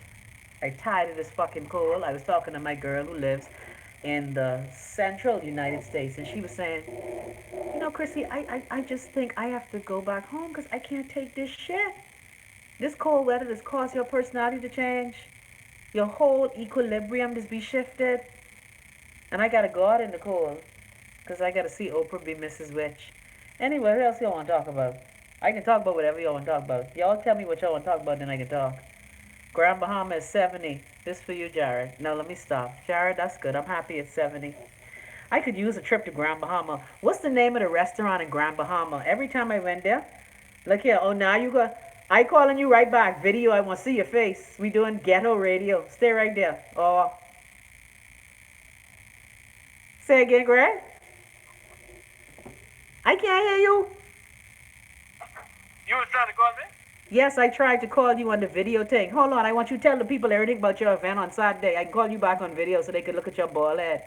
of this fucking cold. I was talking to my girl who lives in the central United States, and she was saying, know, Chrissy, I just think I have to go back home because I can't take this shit. This cold weather has caused your personality to change. Your whole equilibrium just be shifted. And I gotta go out in the cold because I gotta see Oprah be Mrs. Witch. Anyway, what else y'all want to talk about? I can talk about whatever y'all want to talk about. Y'all tell me what y'all want to talk about, then I can talk. Grand Bahama is 70. This for you, Jared. No, let me stop. Jared, that's good. I'm happy it's 70. I could use a trip to Grand Bahama. What's the name of the restaurant in Grand Bahama? Every time I went there, look here. Oh, now you got. I calling you right back. Video. I want to see your face. We doing ghetto radio. Stay right there. Oh, say again, Greg. I can't hear you. You was trying to call me? Yes, I tried to call you on the video thing. Hold on. I want you to tell the people everything about your event on Saturday. I can call you back on video so they can look at your ball head.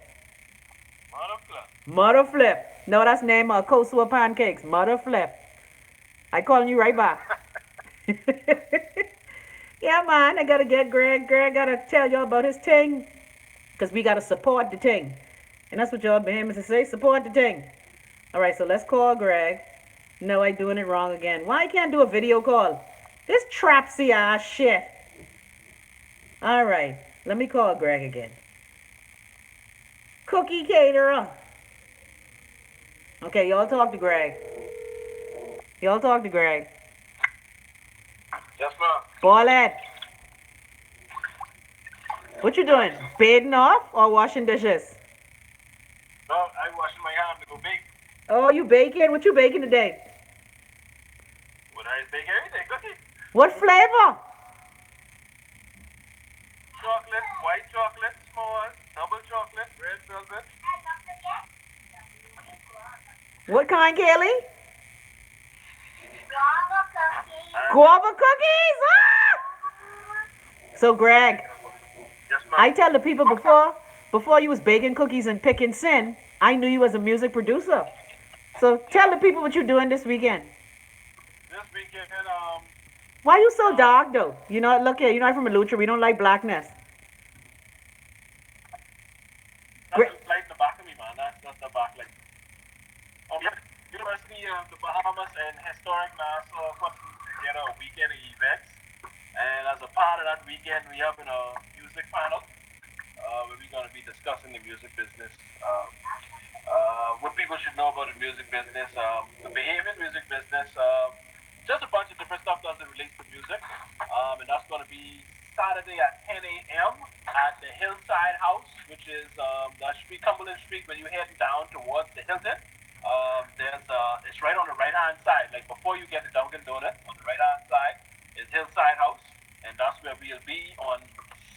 Mother Flip. No, that's name of Kosua Pancakes. Mother Flip. I calling you right back. Yeah, man. I gotta get Greg. Greg gotta tell y'all about his thing. Because we gotta support the thing. And that's what y'all been hearing to say. Support the thing. Alright, so let's call Greg. No, I doing it wrong again. Why I can't do a video call? This trapsy ass shit. Alright. Let me call Greg again. Cookie caterer. Okay, y'all talk to Greg. Y'all talk to Greg. Yes, ma'am. Ballhead. What you doing? Bathing off or washing dishes? No, I washing my hand to go bake. Oh, you baking? What you baking today? Would I bake everything? Cookie. What flavor? Chocolate, white chocolate, small, double chocolate, red velvet. What kind, Kaylee? Guava cookies. Guava cookies? Ah! So, Greg, Yes, ma'am. I tell the people before you was baking cookies and picking sin, I knew you was a music producer. So tell the people what you doing this weekend. This weekend, Why you so dark though? You know, look here, you know I'm from Lucha, we don't like blackness. that's Great. the light in the back of me, man. That's the back light. University of the Bahamas and Historic Nassau put together a weekend of events. And as a part of that weekend, we have a music panel where we're going to be discussing the music business. What people should know about the music business, the behavior music business, just a bunch of different stuff as it relates to music. And that's going to be Saturday at 10 a.m. at the Hillside House, which is that street, Cumberland Street, when you're heading down towards the Hilton. It's right on the right-hand side. Like before you get to Dunkin' Donuts, on the right-hand side is Hillside House, and that's where we'll be on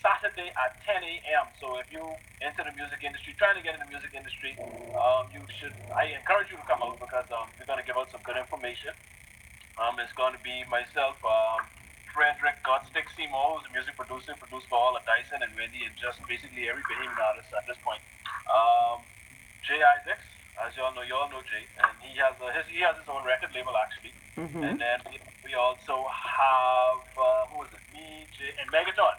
Saturday at 10 a.m. So if you into the music industry, trying to get in the music industry, I encourage you to come out because we're going to give out some good information. It's going to be myself, Frederick Godstick Seymour, who's a music producer, produced for all of Dyson and Wendy and just basically every Bahamian artist at this point. Jay Isaacs, as y'all know Jay, and he has his own record label actually. Mm-hmm. And then we also have who is it? Me, Jay, and Megaton.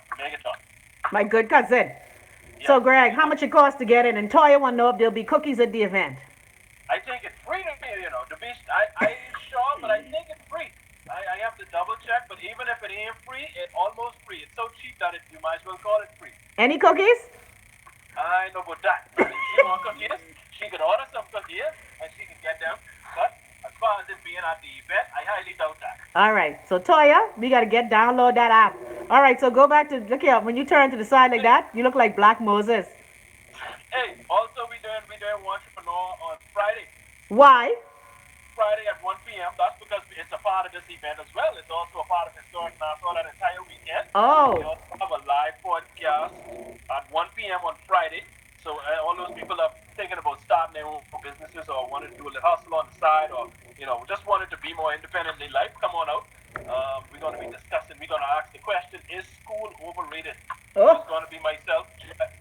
My good cousin. Yeah. So Greg, how much it costs to get in? And Toya want to know if there'll be cookies at the event. I think it's free to me, to be, I ain't sure, but I think it's free. I have to double check, but even if it ain't free, it's almost free. It's so cheap that you might as well call it free. Any cookies? I know about that. If she want cookies, she can order some cookies and she can get them. But as far as it being at the event, I highly doubt that. All right. So Toya, we gotta download that app. All right. So go back to look here. When you turn to the side like that, you look like Black Moses. Hey, also we doing Entrepreneur on Friday. Why? Friday at 1 p.m. That's because it's a part of this event as well. It's also a part of Historic Nassau that entire weekend. Oh. We also have a live podcast at 1 p.m. on Friday. So all those people are thinking about starting their own businesses or wanted to do a little hustle on the side or, just wanted to be more independent in life, come on out. We're going to be discussing, we're going to ask the question, is school overrated? Oh. It's going to be myself,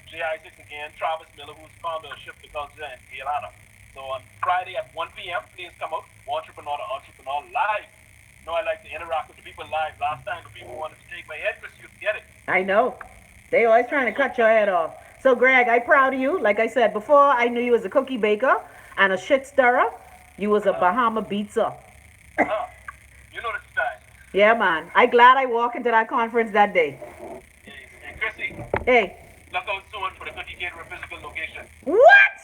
Jay Isaacs again, Travis Miller, who's founder of Shift the Culture, and Guyana. So on Friday at 1 p.m., please come out, Entrepreneur to Entrepreneur live. I like to interact with the people live. Last time the people wanted to take my head, Chris, you get it. I know. They always trying to cut your head off. So Greg, I'm proud of you. Like I said before, I knew you as a cookie baker and a shit stirrer. You was a Bahama beatser. Oh, you know the style. Yeah, man. I glad I walked into that conference that day. Hey, Chrissy, Hey, look out soon for the cookie catering physical location. what?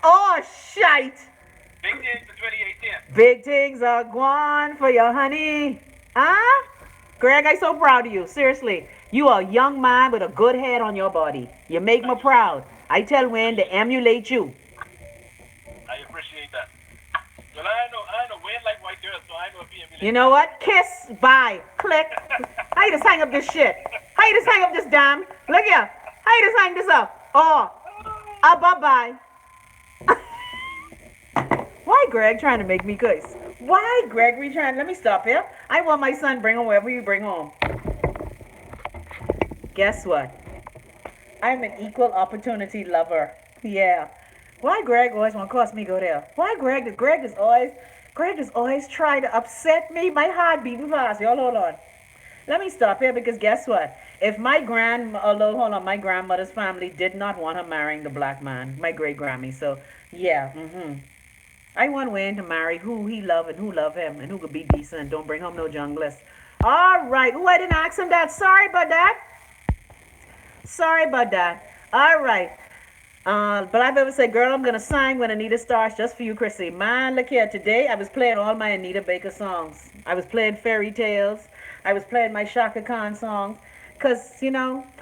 Oh, shite. Big things in 2018. Big things are gone for your honey. Huh? Greg, I so proud of you. Seriously. You are a young man with a good head on your body. You make me proud. I tell Wayne to emulate you. I appreciate that. Well, I know Wayne like white girls, so I know if he emulates. You know what? Kiss, bye, click. How you just hang up this shit? How you just hang up this damn? Look here. How you just hang this up? Oh, bye-bye. Why Greg trying to make me cuss? Why Gregory trying? Let me stop here. I want my son bring home wherever you bring home. Guess what? I'm an equal opportunity lover. Yeah. Why Greg always want to cost me go there? Why Greg is always trying to upset me? My heart beating fast. Y'all hold on. Let me stop here because guess what? If my my grandmother's family did not want her marrying the black man, my great Grammy. So yeah, I want Wayne to marry who he love and who love him and who could be decent. Don't bring home no junglist. All right. I didn't ask him that. Sorry about that. Sorry about that. All right. But I've ever said, girl, I'm going to sing when Anita starts just for you, Chrissy. Man, look here. Today, I was playing all my Anita Baker songs. I was playing Fairy Tales. I was playing my Shaka Khan songs. Because,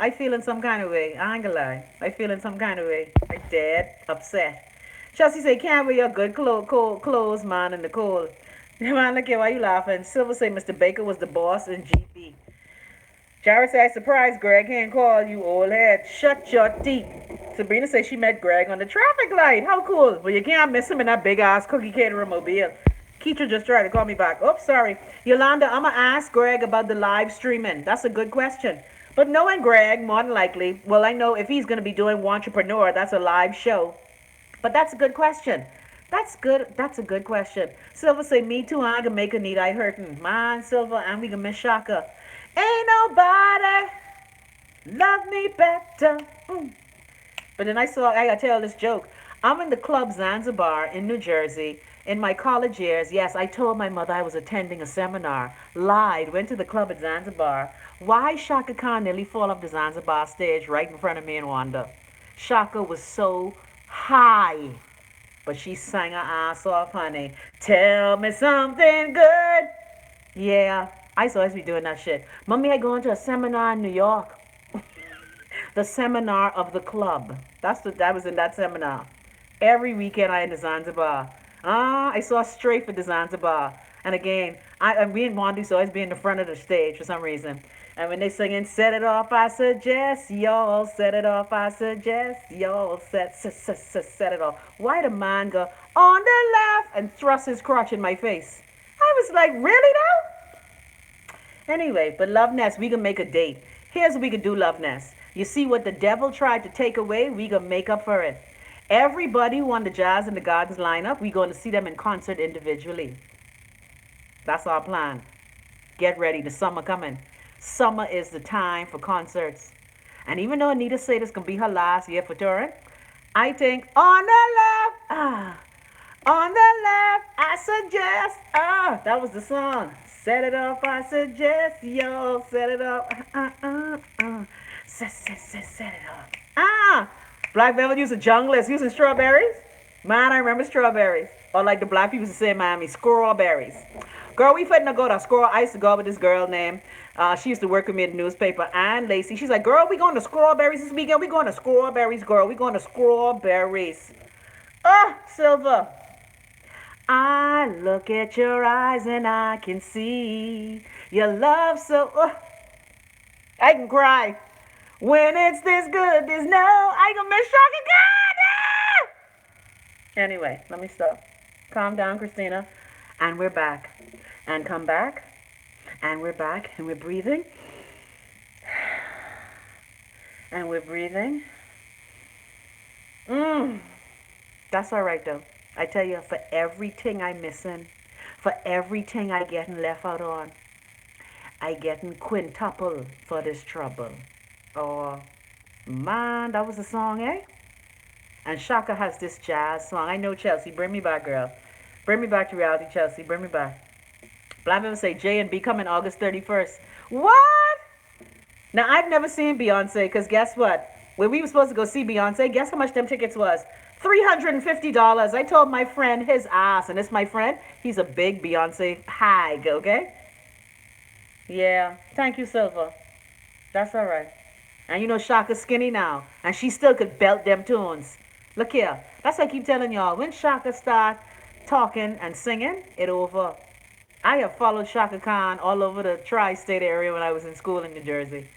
I feel in some kind of way. I ain't gonna lie. I feel in some kind of way. I'm dead upset. Chelsea say, can't wear your good clothes, man, in the cold. Man, look here. Why you laughing? Silver say, Mr. Baker was the boss in GP. Jared say, I surprised Greg can't call you old head. Shut your teeth. Sabrina says she met Greg on the traffic light. How cool. Well, you can't miss him in that big-ass cookie catering mobile. Keitra just tried to call me back. Oops, sorry. Yolanda, I'm going to ask Greg about the live streaming. That's a good question. But knowing Greg, more than likely, well, I know if he's going to be doing Wantrepreneur, that's a live show. But that's a good question. That's good. That's a good question. Silver say, me too, I can make a need I hurtin'. Man, Silver, and we can miss Shaka. Ain't nobody love me better. But then I gotta tell this joke. I'm in the club Zanzibar in New Jersey. In my college years, yes, I told my mother I was attending a seminar. Lied, went to the club at Zanzibar. Why Shaka Khan nearly fall off the Zanzibar stage right in front of me and Wanda? Shaka was so high. But she sang her ass off, honey. Tell me something good. Yeah, I used to always be doing that shit. Mommy had gone to a seminar in New York. The seminar of the club. That was in that seminar. Every weekend I in the Zanzibar. I saw straight for the Zanzibar. And again, me and Wanda used to always be in the front of the stage for some reason. And when they singing, set it off, I suggest y'all, set it off, I suggest y'all, set it off. Why the man go on the left and thrust his crotch in my face? I was like, really though? Anyway, but Love Nest, we can make a date. Here's what we can do, Love Nest. You see what the devil tried to take away, we can make up for it. Everybody who on the Jazz and the Gardens lineup, we're going to see them in concert individually. That's our plan. Get ready, the summer coming. Summer is the time for concerts. And even though Anita said this can be her last year for touring, I think on the left, on the left, I suggest, that was the song. Set it off, I suggest, yo, set it off, set it off. Black Velvet using junglist, using strawberries. Man, I remember strawberries. Or like the black people used to say in Miami, strawberries. Girl, we finna go to squirrel. I used to go out with this girl named, she used to work with me in the newspaper, Ann Lacey. She's like, girl, we going to strawberries this weekend. We going to strawberries, girl. We going to strawberries. Silver. I look at your eyes and I can see your love so, I can cry. When it's this good, there's no, I can miss Shaka Khan. Anyway, let me stop. Calm down, Christina. And we're back. And come back. And we're back. And we're breathing. And we're breathing. That's all right, though. I tell you, for everything I'm missing, for everything I getting left out on, I getting quintuple for this trouble. Oh, man, that was a song, eh? And Shaka has this jazz song. I know, Chelsea. Bring me back, girl. Bring me back to reality, Chelsea. Bring me back. Black people say J and B coming August 31st. What? Now, I've never seen Beyonce because guess what? When we were supposed to go see Beyonce, guess how much them tickets was? $350. I told my friend his ass, and it's my friend. He's a big Beyonce hag, okay? Yeah. Thank you, Silver. That's all right. And you know Shaka's skinny now, and she still could belt them tunes. Look here. That's what I keep telling y'all. When Shaka start talking and singing, it over. I have followed Shaka Khan all over the tri-state area when I was in school in New Jersey.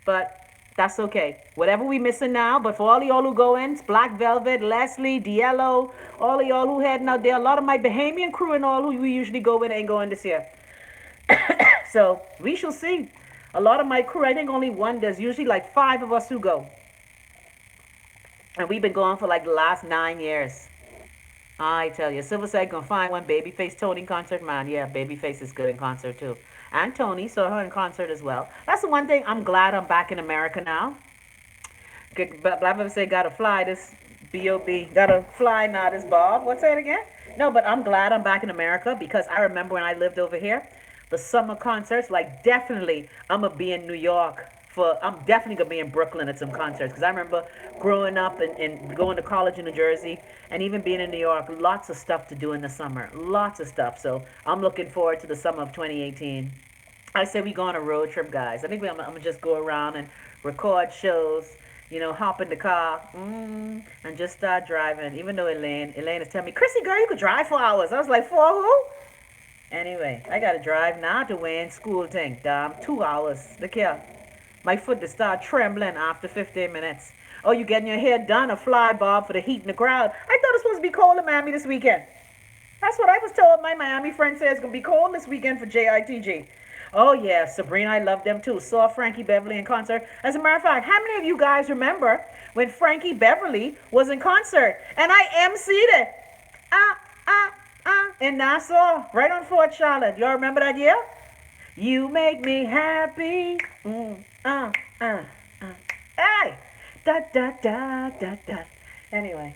But that's okay. Whatever we missing now, but for all of y'all who go in, Black Velvet, Leslie, Diello, all of y'all who heading out there, a lot of my Bahamian crew and all who we usually go with ain't going this year. So we shall see. A lot of my crew, I think only one, there's usually like 5 of us who go. And we've been going for like the last 9 years. I tell you, Silver said gonna find one Babyface Tony concert, man. Yeah, Babyface is good in concert too. And Tony saw her in concert as well. That's the one thing, I'm glad I'm back in America now. Black people say gotta fly this B.O.B. Gotta fly now this Bob. What's that again? No, but I'm glad I'm back in America because I remember when I lived over here, the summer concerts, like definitely I'm gonna be in New York I'm definitely gonna be in Brooklyn at some concerts because I remember growing up and going to college in New Jersey and even being in New York, lots of stuff to do in the summer, lots of stuff. So I'm looking forward to the summer of 2018. I say we go on a road trip, guys. I think I'm gonna just go around and record shows, you know, hop in the car and just start driving. Even though Elaine is telling me, Chrissy, girl, you could drive for hours. I was like, for who? Anyway, I gotta drive now to Wayne school thing. Damn, 2 hours. Look here. My foot to start trembling after 15 minutes. Oh, you getting your hair done or fly, Bob, for the heat in the crowd? I thought it was supposed to be cold in Miami this weekend. That's what I was told. My Miami friend says it's going to be cold this weekend for JITG. Oh, yeah, Sabrina, I love them too. Saw Frankie Beverly in concert. As a matter of fact, how many of you guys remember when Frankie Beverly was in concert? And I emceed it. In Nassau, right on Fort Charlotte. Y'all remember that year? You make me happy. Hey! Da, da, da, da, da. Anyway,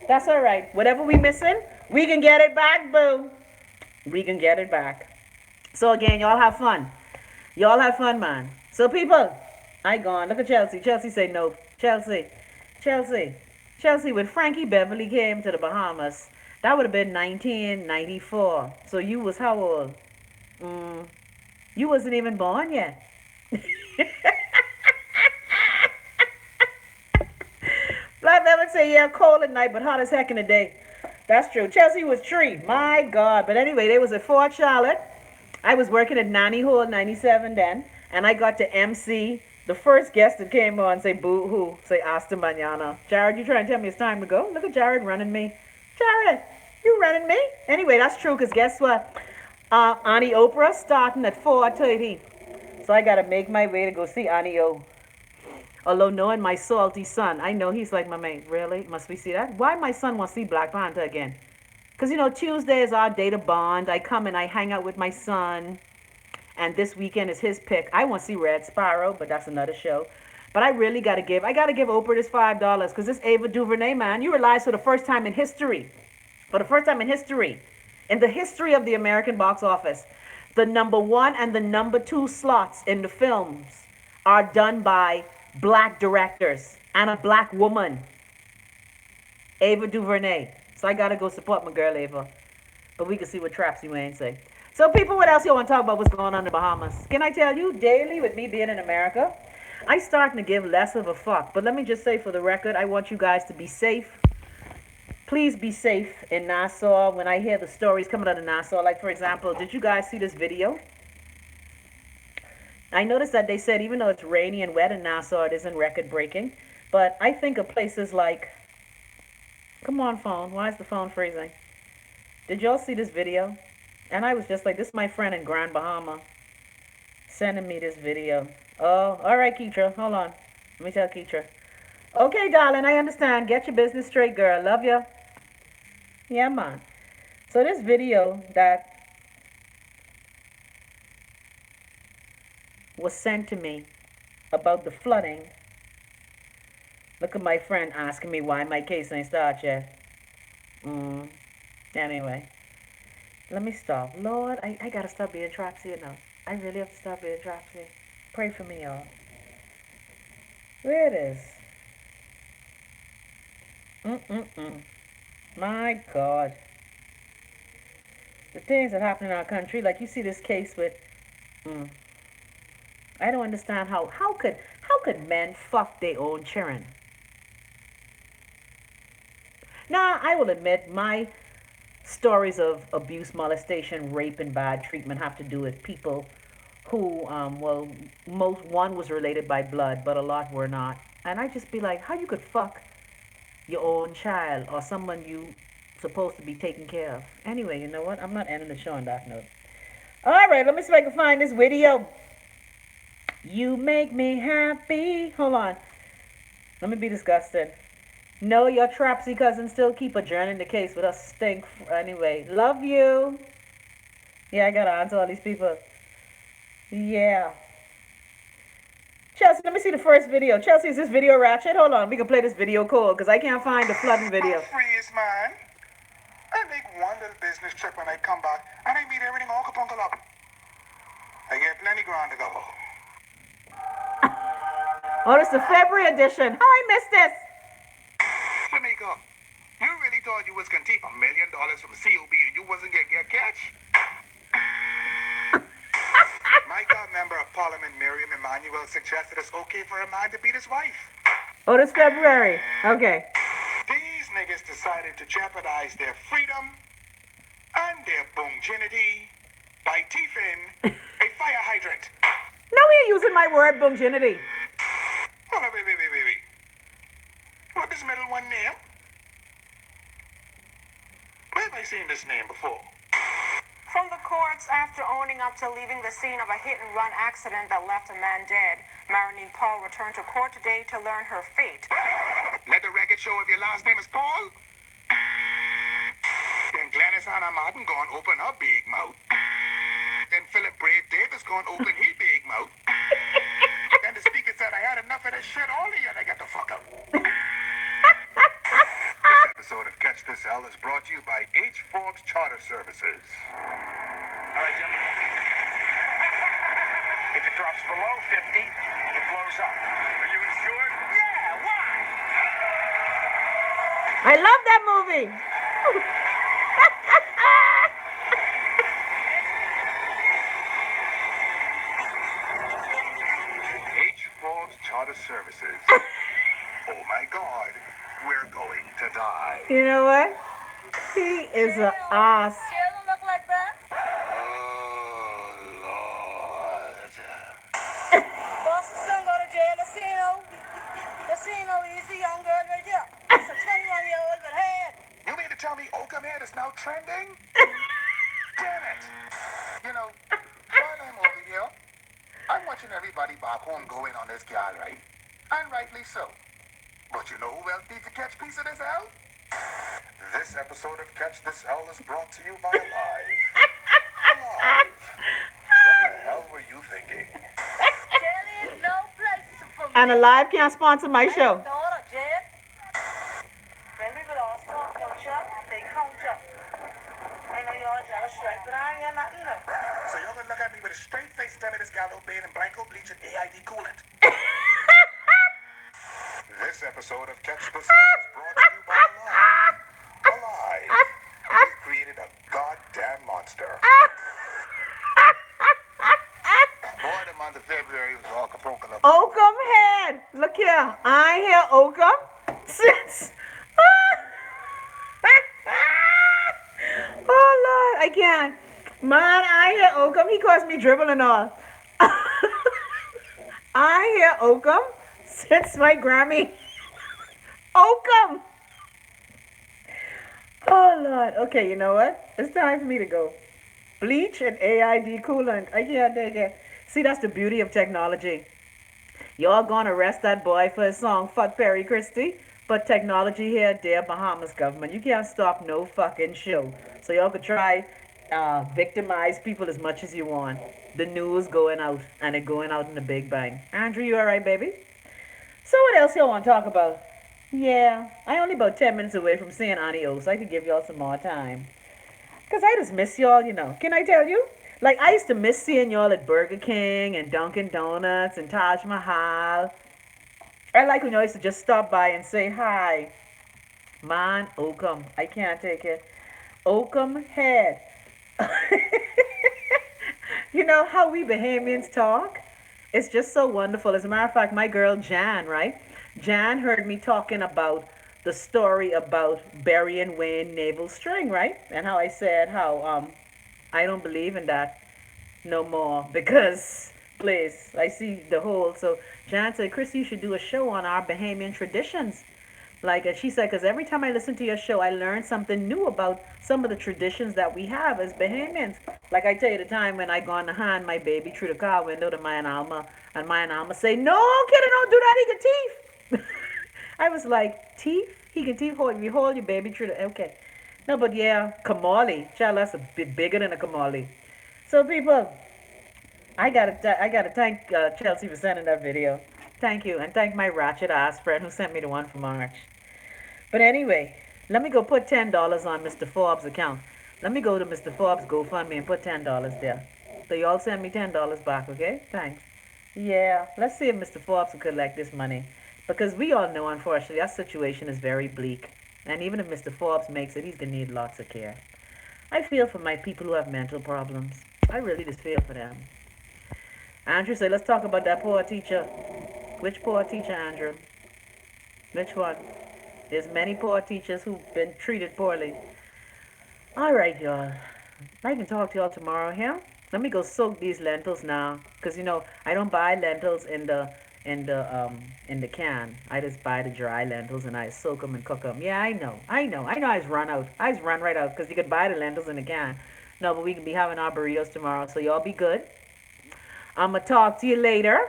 that's all right. Whatever we missing, we can get it back, boo. We can get it back. So again, y'all have fun. Y'all have fun, man. So people, I gone. Look at Chelsea. Chelsea say no. Chelsea, when Frankie Beverly came to the Bahamas, that would have been 1994. So you was how old? You wasn't even born yet. Black Velvet say, yeah, cold at night, but hot as heck in the day. That's true. Chelsea was tree. My God. But anyway, they was at Fort Charlotte. I was working at Nanny Hall 97 then, and I got to MC the first guest that came on, say boo-hoo, say hasta mañana. Jared, you trying to tell me it's time to go? Look at Jared running me. Jared, you running me? Anyway, that's true, because guess what? Auntie Oprah starting at 4:30. So I got to make my way to go see Auntie O. Although knowing my salty son, I know he's like, my mate, really? Must we see that? Why my son wants to see Black Panther again? Because, you know, Tuesday is our day to bond. I come and I hang out with my son. And this weekend is his pick. I want to see Red Sparrow, but that's another show. But I really got to give Oprah this $5 because this Ava DuVernay, man, you realize for the first time in history, in the history of the American box office, the number 1 and the number 2 slots in the films are done by black directors and a black woman, Ava DuVernay. So I got to go support my girl, Ava. But we can see what Trapsy Wayne say. So people, what else you want to talk about what's going on in the Bahamas? Can I tell you, daily with me being in America, I starting to give less of a fuck. But let me just say for the record, I want you guys to be safe. Please be safe in Nassau. When I hear the stories coming out of Nassau, like for example, did you guys see this video? I noticed that they said even though it's rainy and wet in Nassau, it isn't record breaking. But I think of places like, come on phone, why is the phone freezing? Did y'all see this video? And I was just like, this is my friend in Grand Bahama sending me this video. Oh, all right, Keitra, hold on. Let me tell Keitra. Okay, darling, I understand. Get your business straight, girl. Love ya. Yeah, man. So this video that was sent to me about the flooding. Look at my friend asking me why my case ain't started yet. Anyway, let me stop. Lord, I gotta stop being Tropsy enough. I really have to stop being Tropsy. Pray for me, y'all. Where it is. Mm-mm-mm. My God. The things that happen in our country, like you see this case with, I don't understand how could men fuck their own children? Now, I will admit my stories of abuse, molestation, rape, and bad treatment have to do with people who, well, most one was related by blood, but a lot were not. And I just be like, how you could fuck your own child or someone you supposed to be taking care of? Anyway, you know what? I'm not ending the show on that note. All right, let me see if I can find this video. You make me happy. Hold on. Let me be disgusted. No, your Tropsy cousin still keep adjourning the case with us stink. Anyway, love you. Yeah, I gotta answer all these people. Yeah. Chelsea, let me see the first video. Chelsea, is this video ratchet? Hold on, we can play this video cold because I can't find the flooding video. Freeze, man. I make one little business trip when I come back, and I meet everything all kapunkel up. I get plenty ground to go. Oh, it's the February edition. How I missed this? Jamaica, you really thought you was gonna take $1 million from COB and you wasn't gonna get catch? My God, member of Parliament Miriam Emanuel suggested it's okay for a man to beat his wife. Oh, this February. Okay. These niggas decided to jeopardize their freedom and their bunginity by teething a fire hydrant. Now we're using my word bunginity. Oh, wait. What is middle one name? Where have I seen this name before? From the courts, after owning up to leaving the scene of a hit-and-run accident that left a man dead, Marinine Paul returned to court today to learn her fate. Let the record show if your last name is Paul. Then Glennis Hannah Martin gonna open her big mouth. Then Philip Brave Davis gonna open his big mouth. Then the speaker said, I had enough of this shit, all of you, and I got the fuck up. This episode of Catch This Hell is brought to you by H. Forbes Charter Services. All right, gentlemen. If it drops below 50, it blows up. Are you insured? Yeah, why? I love that movie. H. Forbes Charter Services. Oh my God, we're going to die. You know what? He is an ass. She doesn't look like that. Oh, Lord. Boss son go to jail. Casino, he's the young girl right there. It's a 21-year-old with head. You mean to tell me Oakham Head is now trending? Damn it. You know, while I'm over here, I'm watching everybody back home go in on this gal, right? And rightly so. But you know who else needs to catch piece of this hell? This episode of Catch This Hell is brought to you by Alive. Alive. What the hell were you thinking? Jail is no place for me. And Alive can't sponsor my show. Daughter, jail. When we will all start culture, they counter. I know y'all jealous, right? But I ain't got nothing left. So you're gonna look at me with a straight face telling this gal obeying in Blanco bleach and AID coolant. This episode of Catch This Hell is brought to you by Alive. Alive. We created a goddamn monster. Boy, the month of February was all kapunka. Oakham Head. Look here. I hear Oakham since. Oh, Lord. I can't. Man, I hear Oakham. He calls me dribble and all. I hear Oakham since my Grammy. Oakham. Oh, Lord. Okay, you know what? It's time for me to go. Bleach and AID coolant. I can't take it. See, that's the beauty of technology. Y'all gonna arrest that boy for his song, Fuck Perry Christie. But technology here, dear Bahamas government, you can't stop no fucking show. So y'all could try victimize people as much as you want. The news going out, and it going out in a big bang. Andrew, you alright, baby? So what else y'all want to talk about? Yeah, I only about 10 minutes away from seeing Adios. I could give y'all some more time. Because I just miss y'all, you know. Can I tell you? Like, I used to miss seeing y'all at Burger King and Dunkin' Donuts and Taj Mahal. I like when y'all used to just stop by and say hi. Man, Oakham. I can't take it. Oakham head. You know how we Bahamians talk? It's just so wonderful. As a matter of fact, my girl Jan, right? Jan heard me talking about the story about Barry and Wayne navel string, right? And how I said how I don't believe in that no more because please, I see the whole. So Jan said, Chrissy, you should do a show on our Bahamian traditions. Like she said, because every time I listen to your show, I learn something new about some of the traditions that we have as Bahamians. Like I tell you the time when I gone to hand my baby through the car window to Maya and Alma, and Maya and Alma say, no, kiddo, don't do that, he can teeth. I was like, teeth? He can teeth hold, you hold your baby through the, okay. No, but yeah, Kamali. Child, that's a bit bigger than a Kamali. So people, I gotta thank Chelsea for sending that video. Thank you, and thank my ratchet ass friend who sent me the one for March. But anyway, let me go put $10 on Mr. Forbes' account. Let me go to Mr. Forbes' GoFundMe and put $10 there. So y'all send me $10 back, okay? Thanks. Yeah, let's see if Mr. Forbes will collect this money. Because we all know, unfortunately, our situation is very bleak. And even if Mr. Forbes makes it, he's going to need lots of care. I feel for my people who have mental problems. I really just feel for them. Andrew said, let's talk about that poor teacher. Which poor teacher, Andrew? Which one? There's many poor teachers who've been treated poorly. All right, y'all. I can talk to y'all tomorrow here. Let me go soak these lentils now, cause you know I don't buy lentils in the can. I just buy the dry lentils and I soak them and cook them. Yeah, I know. I just run out. I just run right out, cause you could buy the lentils in the can. No, but we can be having our burritos tomorrow, so y'all be good. I'ma talk to you later,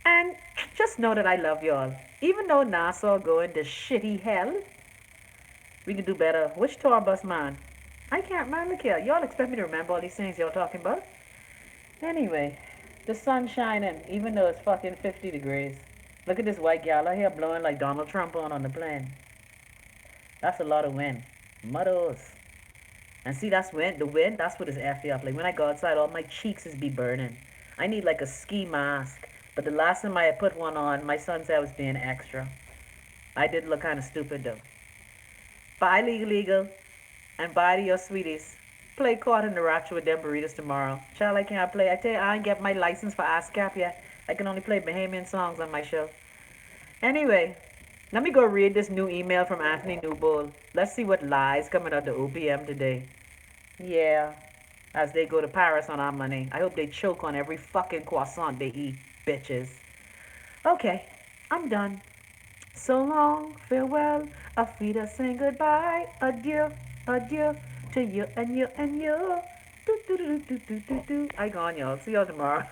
and just know that I love y'all. Even though Nassau going to shitty hell, we can do better. Which tour bus, man? I can't, man, look here. Y'all expect me to remember all these things y'all talking about? Anyway, the sun's shining, even though it's fucking 50 degrees. Look at this white gal out here blowing like Donald Trump on the plane. That's a lot of wind. Muddles. And see, that's wind. The wind, that's what is F you up. Like when I go outside, all my cheeks is be burning. I need like a ski mask. But the last time I had put one on, my son said I was being extra. I did look kind of stupid though. Bye, Legal, and bye to your sweeties. Play Caught in the Rapture with them burritos tomorrow. Child, I can't play. I tell you, I ain't get my license for ASCAP yet. I can only play Bahamian songs on my show. Anyway, let me go read this new email from Anthony Newbold. Let's see what lies coming out the OPM today. Yeah, as they go to Paris on our money. I hope they choke on every fucking croissant they eat, bitches. Okay, I'm done. So long, farewell, auf Wiedersehen, goodbye, adieu, adieu, to you and you and you. Do, do, do, do, do, do, do. I gone, y'all. See y'all tomorrow.